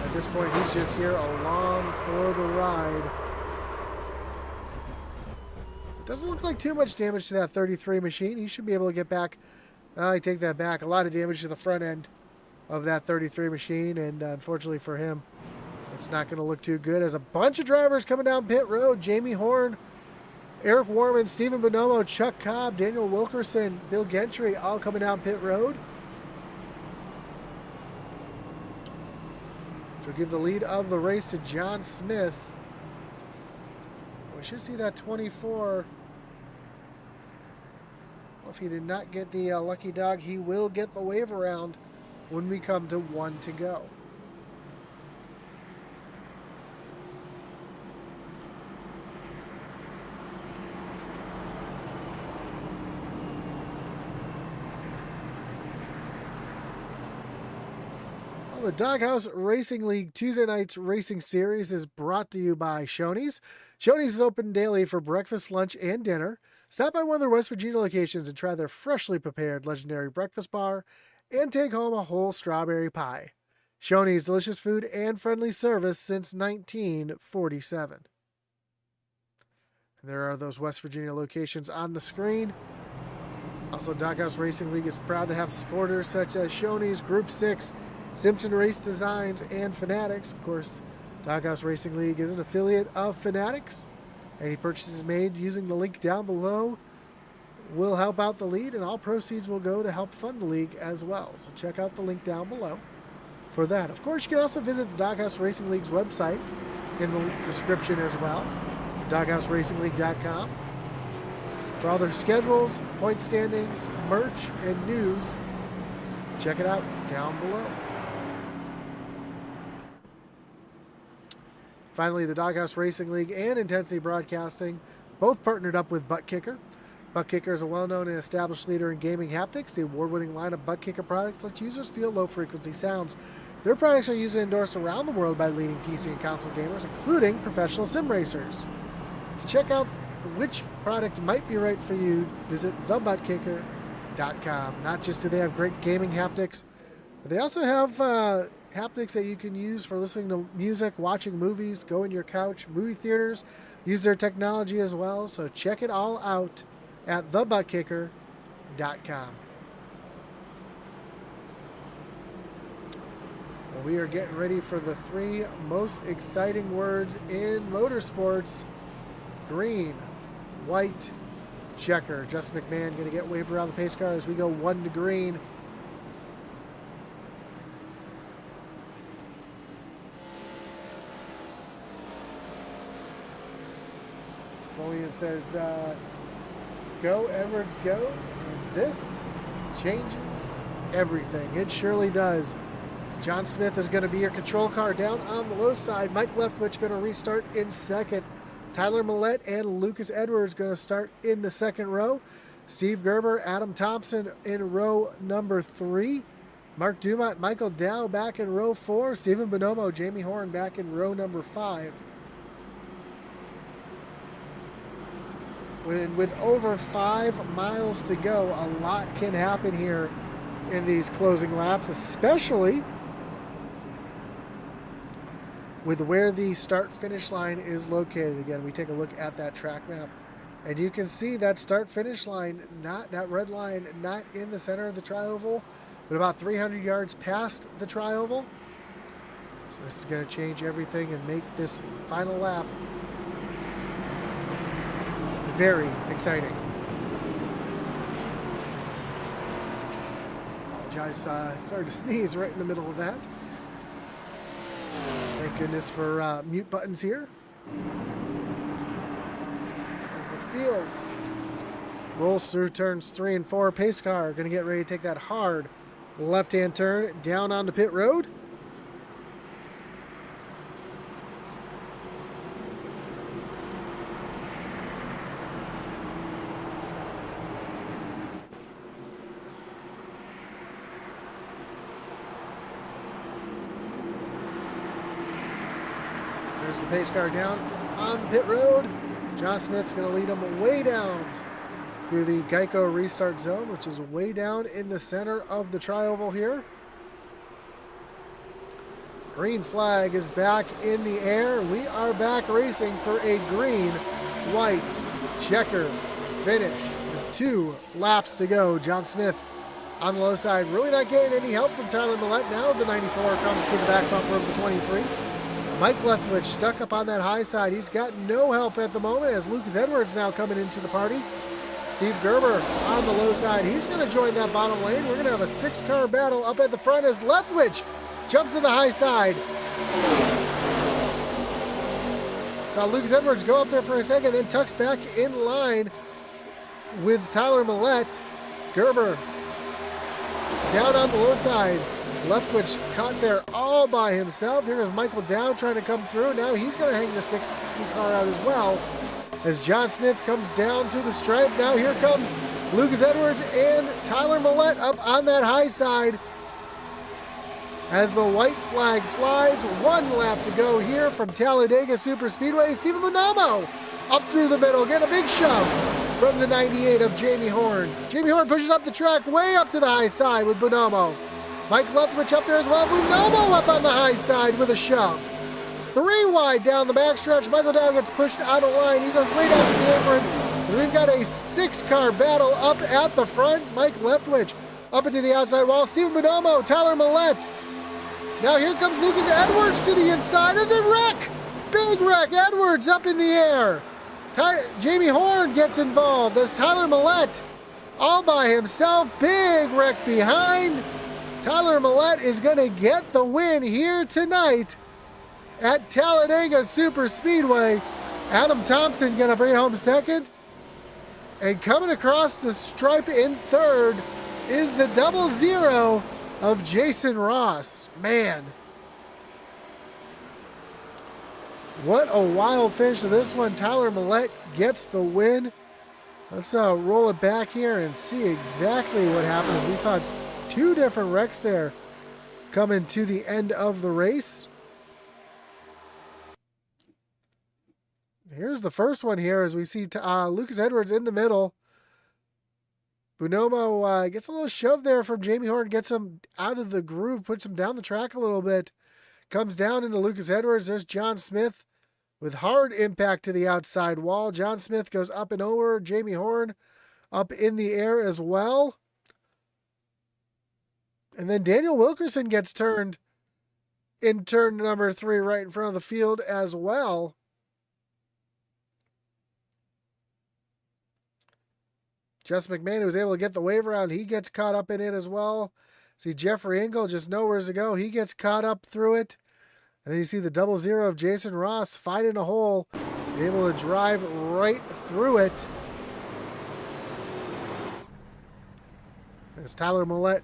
At this point, he's just here along for the ride. Doesn't look like too much damage to that 33 machine. He should be able to get back. I take that back. A lot of damage to the front end of that 33 machine, and unfortunately for him, it's not going to look too good. As a bunch of drivers coming down pit road: Jamie Horn, Eric Warman, Stephen Bonomo, Chuck Cobb, Daniel Wilkerson, Bill Gentry, all coming down pit road. So give the lead of the race to John Smith. We should see that 24. Well, if he did not get the lucky dog, he will get the wave around when we come to 1 to go. the Doghouse Racing League Tuesday Night's Racing Series is brought to you by Shoney's. Shoney's is open daily for breakfast, lunch, and dinner. Stop by one of their West Virginia locations and try their freshly prepared legendary breakfast bar and take home a whole strawberry pie. Shoney's, delicious food and friendly service since 1947. And there are those West Virginia locations on the screen. Also, Doghouse Racing League is proud to have supporters such as Shoney's, Group 6, Simpson Race Designs, and Fanatics. Of course, Doghouse Racing League is an affiliate of Fanatics. Any purchases made using the link down below will help out the lead, and all proceeds will go to help fund the league as well. So check out the link down below for that. Of course, you can also visit the Doghouse Racing League's website in the description as well, doghouseracingle.com. For all their schedules, point standings, merch, and news, check it out down below. Finally, the Doghouse Racing League and Intensity Broadcasting both partnered up with Butt Kicker. Butt Kicker is a well-known and established leader in gaming haptics. The award-winning line of Butt Kicker products lets users feel low-frequency sounds. Their products are used and endorsed around the world by leading PC and console gamers, including professional sim racers. To check out which product might be right for you, visit thebuttkicker.com. Not just do they have great gaming haptics, but they also have haptics that you can use for listening to music, watching movies, go in your couch, movie theaters, use their technology as well. So check it all out at thebuttkicker.com. Well, we are getting ready for the three most exciting words in motorsports: green, white, checker. Justin McMahon going to get waved around the pace car as we go 1 to green. Napoleon says, go, Edwards goes. And this changes everything. It surely does. John Smith is going to be your control car down on the low side. Mike Leftwich going to restart in second. Tyler Millette and Lucas Edwards going to start in the second row. Steve Gerber, Adam Thompson in row number 3. Mark Dumont, Michael Dow back in row 4. Stephen Bonomo, Jamie Horn back in row number 5. With over 5 miles to go, a lot can happen here in these closing laps, especially with where the start-finish line is located. Again, we take a look at that track map, and you can see that start-finish line, not that red line, not in the center of the tri-oval, but about 300 yards past the tri-oval. So this is going to change everything and make this final lap very exciting. Apologize, started to sneeze right in the middle of that. Thank goodness for mute buttons here. As the field rolls through turns 3 and 4, pace car going to get ready to take that hard left-hand turn down onto pit road. There's the pace car down on the pit road. John Smith's going to lead them way down through the Geico restart zone, which is way down in the center of the tri-oval here. Green flag is back in the air. We are back racing for a green, white, checker finish. With 2 laps to go. John Smith on the low side, really not getting any help from Tyler Millette. Now the 94 comes to the back bumper of the 23. Mike Leftwich stuck up on that high side. He's got no help at the moment as Lucas Edwards now coming into the party. Steve Gerber on the low side. He's going to join that bottom lane. We're going to have a 6-car battle up at the front as Leftwich jumps to the high side. Saw Lucas Edwards go up there for a second, then tucks back in line with Tyler Millette. Gerber down on the low side. Leftwich caught there all by himself. Here is Michael Dow trying to come through. Now he's going to hang the 6 car out as well as John Smith comes down to the stripe. Now here comes Lucas Edwards and Tyler Millette up on that high side as the white flag flies. 1 lap to go here from Talladega Superspeedway. Stephen Bonomo up through the middle, get a big shove from the 98 of Jamie Horn. Jamie Horn pushes up the track way up to the high side with Bonomo. Mike Leftwich up there as well. Bonomo up on the high side with a shove. 3 wide down the backstretch. Michael Dow gets pushed out of line. He goes way down to the apron. We've got a 6-car battle up at the front. Mike Leftwich up into the outside wall. Stephen Bonomo, Tyler Millette. Now here comes Lucas Edwards to the inside. There's a wreck. Big wreck. Edwards up in the air. Jamie Horn gets involved as Tyler Millette all by himself. Big wreck behind. Tyler Millette is going to get the win here tonight at Talladega Superspeedway. Adam Thompson going to bring it home second. And coming across the stripe in third is the 00 of Jason Ross. Man, what a wild finish to this one. Tyler Millette gets the win. Let's roll it back here and see exactly what happens. We saw 2 different wrecks there coming to the end of the race. Here's the first one here as we see Lucas Edwards in the middle. Bonomo gets a little shove there from Jamie Horn, gets him out of the groove, puts him down the track a little bit. Comes down into Lucas Edwards. There's John Smith with hard impact to the outside wall. John Smith goes up and over. Jamie Horn up in the air as well. And then Daniel Wilkerson gets turned in turn number 3 right in front of the field as well. Justin McMahon, who was able to get the wave around, he gets caught up in it as well. See Jeffrey Engel just nowhere to go. He gets caught up through it. And then you see the 00 of Jason Ross finding a hole, able to drive right through it. As Tyler Millette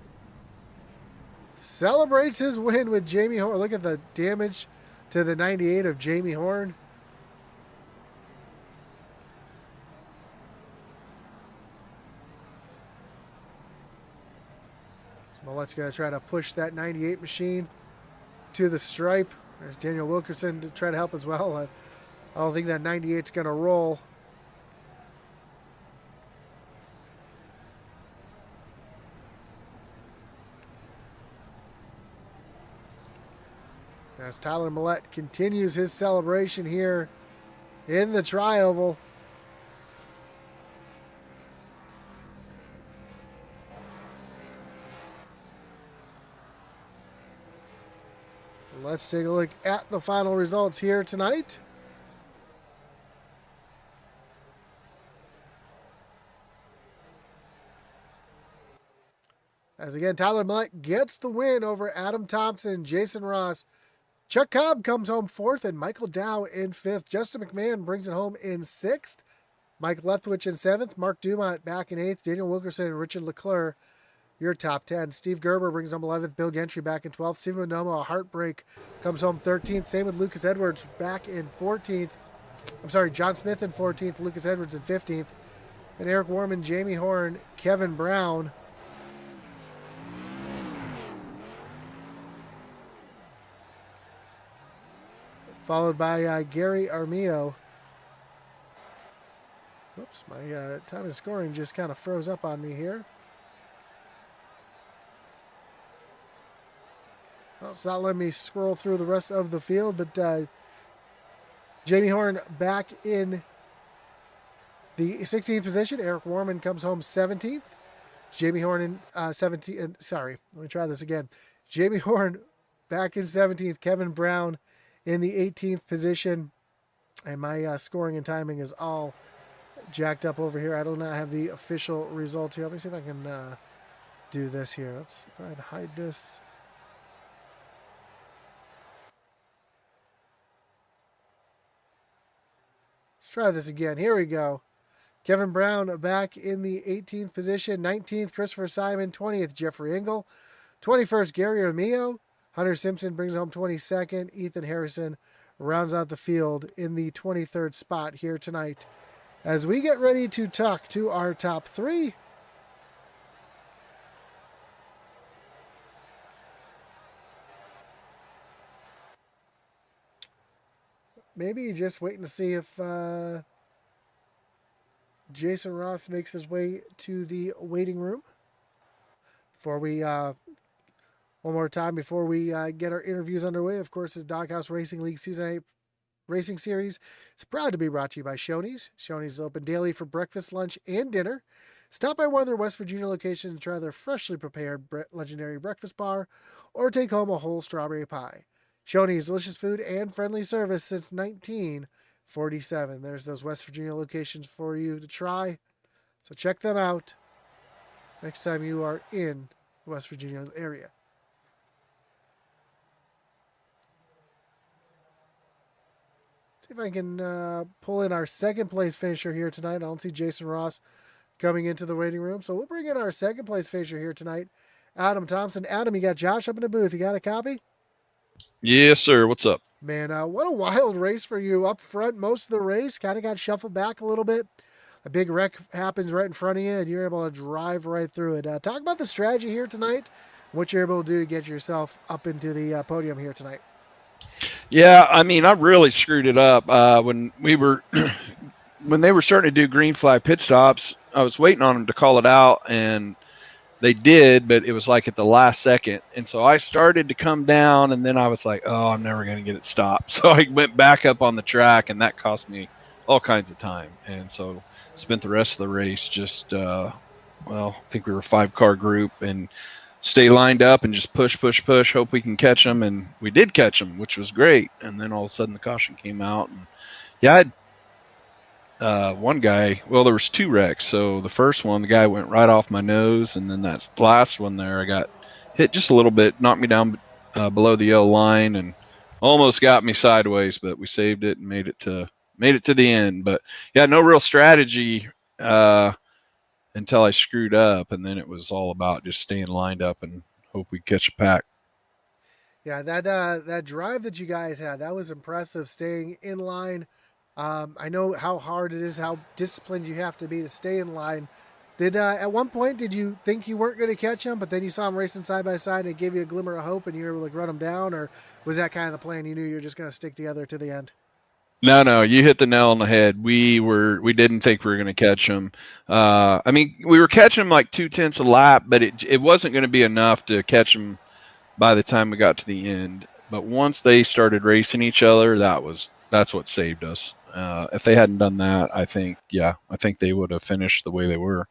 celebrates his win with Jamie Horn. Look at the damage to the 98 of Jamie Horn. Millette's going to try to push that 98 machine to the stripe. There's Daniel Wilkerson to try to help as well. I don't think that 98's going to roll. As Tyler Millette continues his celebration here in the Tri-Oval. Let's take a look at the final results here tonight. As again, Tyler Millette gets the win over Adam Thompson, Jason Ross. Chuck Cobb comes home 4th and Michael Dow in 5th. Justin McMahon brings it home in 6th. Mike Leftwich in 7th. Mark Dumont back in 8th. Daniel Wilkerson and Richard Leclerc, your top 10. Steve Gerber brings home 11th. Bill Gentry back in 12th. Stephen Bonomo, a heartbreak, comes home 13th. Same with Lucas Edwards back in 14th. I'm sorry, John Smith in 14th. Lucas Edwards in 15th. And Eric Warman, Jamie Horn, Kevin Brown. Followed by Gary Armillo. Oops, my time of scoring just kind of froze up on me here. Well, it's not letting me scroll through the rest of the field, but Jamie Horn back in the 16th position. Eric Warman comes home 17th. Jamie Horn in 17th. Sorry, let me try this again. Jamie Horn back in 17th. Kevin Brown in the 18th position. And my scoring and timing is all jacked up over here. I do not have the official results here. Let me see if I can do this here. Let's go ahead and hide this. Let's try this again. Here we go. Kevin Brown back in the 18th position. 19th, Christopher Simon. 20th, Jeffrey Engel. 21st, Gary Armillo. Hunter Simpson brings home 22nd. Ethan Harrison rounds out the field in the 23rd spot here tonight. As we get ready to talk to our top 3. maybe just waiting to see if Jason Ross makes his way to the waiting room before we one more time before we get our interviews underway. Of course, the Doghouse Racing League Season 8 Racing Series is proud to be brought to you by Shoney's. Shoney's is open daily for breakfast, lunch, and dinner. Stop by one of their West Virginia locations and try their freshly prepared legendary breakfast bar or take home a whole strawberry pie. Shoney's delicious food and friendly service since 1947. There's those West Virginia locations for you to try. So check them out next time you are in the West Virginia area. See if I can pull in our second place finisher here tonight. I don't see Jason Ross coming into the waiting room. So we'll bring in our second place finisher here tonight, Adam Thompson. Adam, you got Josh up in the booth. You got a copy? Yes, sir. What's up? Man, what a wild race for you up front. Most of the race kind of got shuffled back a little bit. A big wreck happens right in front of you, and you're able to drive right through it. Talk about the strategy here tonight, what you're able to do to get yourself up into the podium here tonight. Yeah, I mean, I really screwed it up when we were when they were starting to do green flag pit stops. I was waiting on them to call it out, and they did, but it was like at the last second. And so I started to come down, and then I was like, oh, I'm never going to get it stopped. So I went back up on the track, and that cost me all kinds of time. And so spent the rest of the race just, well, I think we were a 5-car group, and stay lined up and just push, hope we can catch them. And we did catch them, which was great. And then all of a sudden the caution came out. And yeah, I had one guy, well, there was 2 wrecks. So the first one, the guy went right off my nose, and then that last one there, I got hit just a little bit, knocked me down below the yellow line, and almost got me sideways, but we saved it and made it to the end. But yeah, no real strategy until I screwed up, and then it was all about just staying lined up and hope we catch a pack. Yeah, that drive that you guys had, that was impressive. Staying in line. I know how hard it is, how disciplined you have to be to stay in line. Did at one point did you think you weren't going to catch him, but then you saw him racing side by side and it gave you a glimmer of hope, and you were able to run him down, or was that kind of the plan? You knew you were just going to stick together to the end. No, you hit the nail on the head. We didn't think we were going to catch him. I mean, we were catching him like 0.2 a lap, but it wasn't going to be enough to catch him by the time we got to the end. But once they started racing each other, that's what saved us. If they hadn't done that, I think they would have finished the way they were.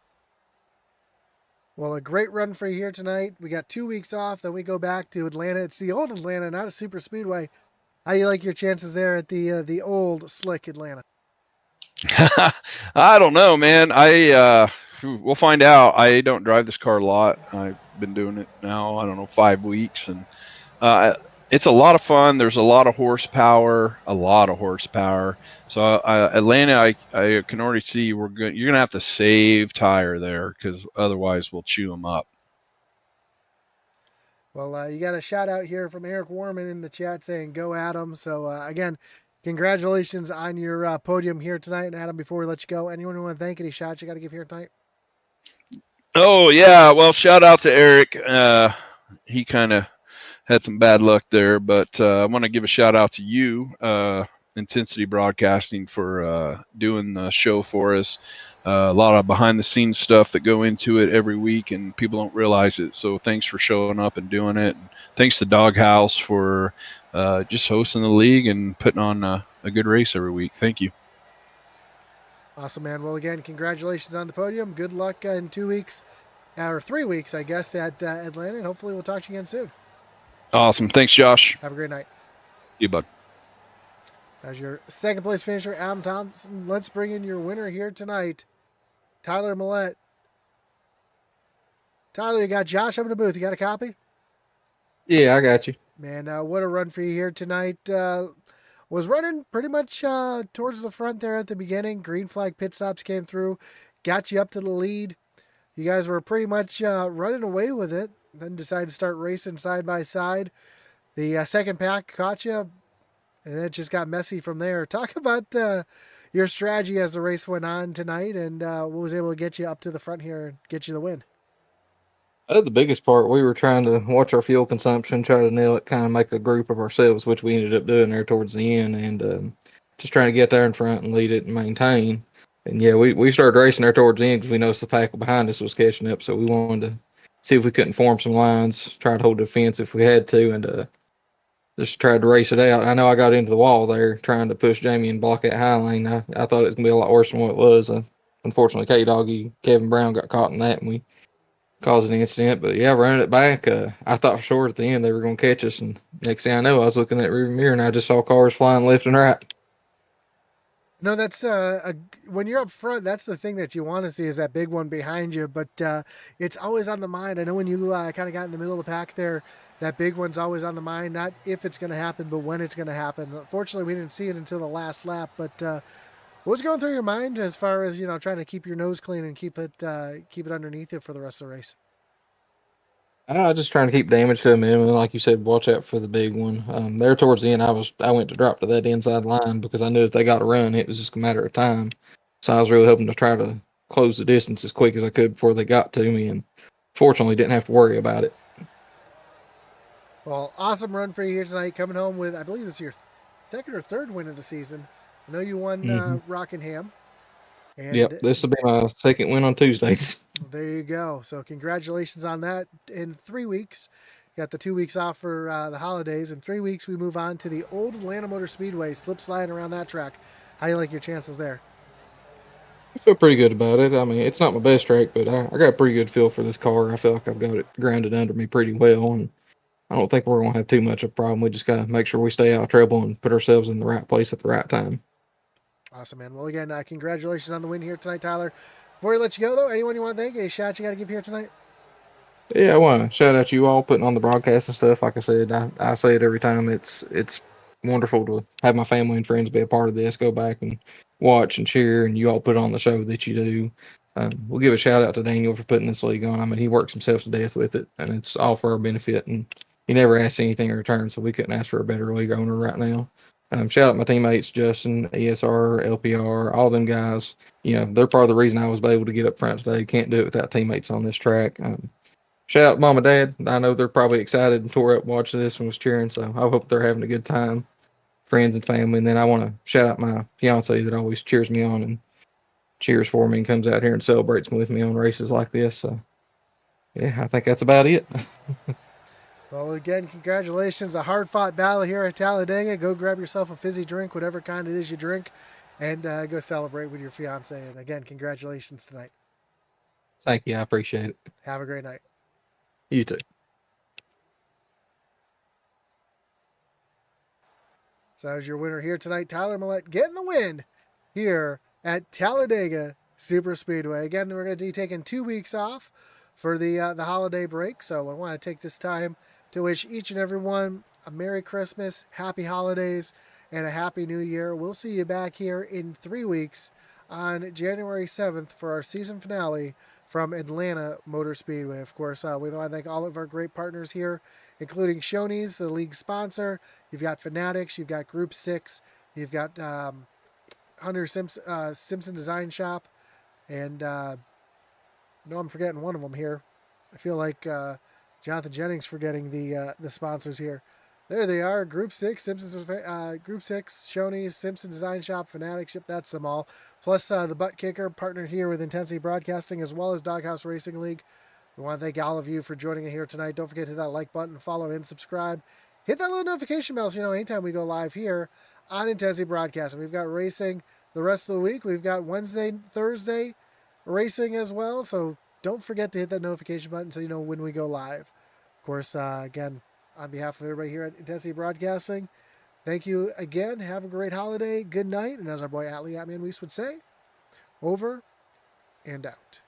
Well, a great run for you here tonight. We got 2 weeks off, then we go back to Atlanta. It's the old Atlanta, not a super speedway. How you like your chances there at the old slick Atlanta? I don't know, man. We'll find out. I don't drive this car a lot. I've been doing it now, I don't know, 5 weeks, and it's a lot of fun. There's a lot of horsepower. So Atlanta, I can already see you're gonna have to save tire there, because otherwise we'll chew them up. Well, you got a shout out here from Eric Warman in the chat saying "Go Adam." So again, congratulations on your podium here tonight. And Adam, before we let you go, anyone who want to thank, any shots you got to give here tonight? Oh yeah, well, shout out to Eric. He kind of had some bad luck there, but I want to give a shout out to you, Intensity Broadcasting, for doing the show for us. A lot of behind the scenes stuff that go into it every week, and people don't realize it. So thanks for showing up and doing it. And thanks to Doghouse for just hosting the league and putting on a good race every week. Thank you. Awesome, man. Well, again, congratulations on the podium. Good luck in 2 weeks, or 3 weeks, I guess, at Atlanta. And hopefully we'll talk to you again soon. Awesome. Thanks, Josh. Have a great night. You, bud. As your second place finisher, Adam Thompson. Let's bring in your winner here tonight, Tyler Millette. Tyler, you got Josh up in the booth. You got a copy? Yeah, I got you. Man, what a run for you here tonight. Was running pretty much towards the front there at the beginning. Green flag pit stops came through, got you up to the lead. You guys were pretty much running away with it. Then decided to start racing side by side. The second pack caught you, and it just got messy from there. Talk about your strategy as the race went on tonight, and what was able to get you up to the front here and get you the win. The biggest part, we were trying to watch our fuel consumption, try to nail it, kind of make a group of ourselves, which we ended up doing there towards the end. And just trying to get there in front and lead it and maintain. And yeah, we started racing there towards the end because we noticed the pack behind us was catching up. So we wanted to see if we couldn't form some lines, try to hold the fence if we had to, and just tried to race it out. I know I got into the wall there trying to push Jamie and block that high lane. I thought it was going to be a lot worse than what it was. Unfortunately, K-Doggy, Kevin Brown got caught in that, and we caused an incident. But yeah, running it back, I thought for sure at the end they were going to catch us. And next thing I know, I was looking at the rearview mirror, and I just saw cars flying left and right. No, that's when you're up front, that's the thing that you want to see is that big one behind you. But it's always on the mind. I know when you kind of got in the middle of the pack there, that big one's always on the mind. Not if it's going to happen, but when it's going to happen. Unfortunately, we didn't see it until the last lap. But what was going through your mind as far as trying to keep your nose clean and keep it underneath it for the rest of the race? I just trying to keep damage to a minimum. Like you said, watch out for the big one. There towards the end, I went to drop to that inside line because I knew if they got a run, it was just a matter of time. So I was really hoping to try to close the distance as quick as I could before they got to me, and fortunately didn't have to worry about it. Well, awesome run for you here tonight, coming home with, I believe this is your second or third win of the season. I know you won Rockingham. And yep, this will be my second win on Tuesdays. There you go. So congratulations on that. In 3 weeks, got the 2 weeks off for the holidays. In 3 weeks, we move on to the old Atlanta Motor Speedway, slip sliding around that track. How do you like your chances there? I feel pretty good about it. I mean, it's not my best track, but I got a pretty good feel for this car. I feel like I've got it grounded under me pretty well, and I don't think we're going to have too much of a problem. We just got to make sure we stay out of trouble and put ourselves in the right place at the right time. Awesome, man. Well, again, congratulations on the win here tonight, Tyler. Before we let you go, though, anyone you want to thank? Any shots you got to give here tonight? Yeah, I want to shout out you all putting on the broadcast and stuff. Like I said, I say it every time. It's wonderful to have my family and friends be a part of this. Go back and watch and cheer, and you all put on the show that you do. We'll give a shout out to Daniel for putting this league on. I mean, he works himself to death with it, and it's all for our benefit. And he never asks anything in return, so we couldn't ask for a better league owner right now. Shout out my teammates, Justin, ESR, LPR, all them guys. They're part of the reason I was able to get up front today. Can't do it without teammates on this track. Shout out Mom and Dad. I know they're probably excited and tore up watching this and was cheering, so I hope they're having a good time. Friends and family. And then I want to shout out my fiance that always cheers me on and cheers for me and comes out here and celebrates with me on races like this. So, yeah, I think that's about it. Well, again, congratulations. A hard-fought battle here at Talladega. Go grab yourself a fizzy drink, whatever kind it is you drink, and go celebrate with your fiance. And again, congratulations tonight. Thank you. I appreciate it. Have a great night. You too. So that was your winner here tonight, Tyler Millette, getting the win here at Talladega Superspeedway. Again, we're going to be taking 2 weeks off for the holiday break. So I want to take this time to wish each and every one a Merry Christmas, Happy Holidays, and a Happy New Year. We'll see you back here in 3 weeks on January 7th for our season finale from Atlanta Motor Speedway. Of course, we want to thank all of our great partners here, including Shoney's, the league sponsor. You've got Fanatics, you've got Group 6, you've got Hunter Simpson Design Shop, and I know I'm forgetting one of them here. I feel like Jonathan Jennings forgetting the sponsors here. There they are, Group 6, Group 6, Shoney's, Simpson Design Shop, Fanatics, yep, that's them all. Plus the Butt Kicker, partnered here with Intensity Broadcasting, as well as Doghouse Racing League. We want to thank all of you for joining us here tonight. Don't forget to hit that like button, follow and subscribe. Hit that little notification bell so you know anytime we go live here on Intensity Broadcasting. We've got racing the rest of the week. We've got Wednesday, Thursday racing as well, so don't forget to hit that notification button so you know when we go live. Of course, again, on behalf of everybody here at Intensity Broadcasting, thank you again. Have a great holiday. Good night. And as our boy Atlee Atman Weiss would say, over and out.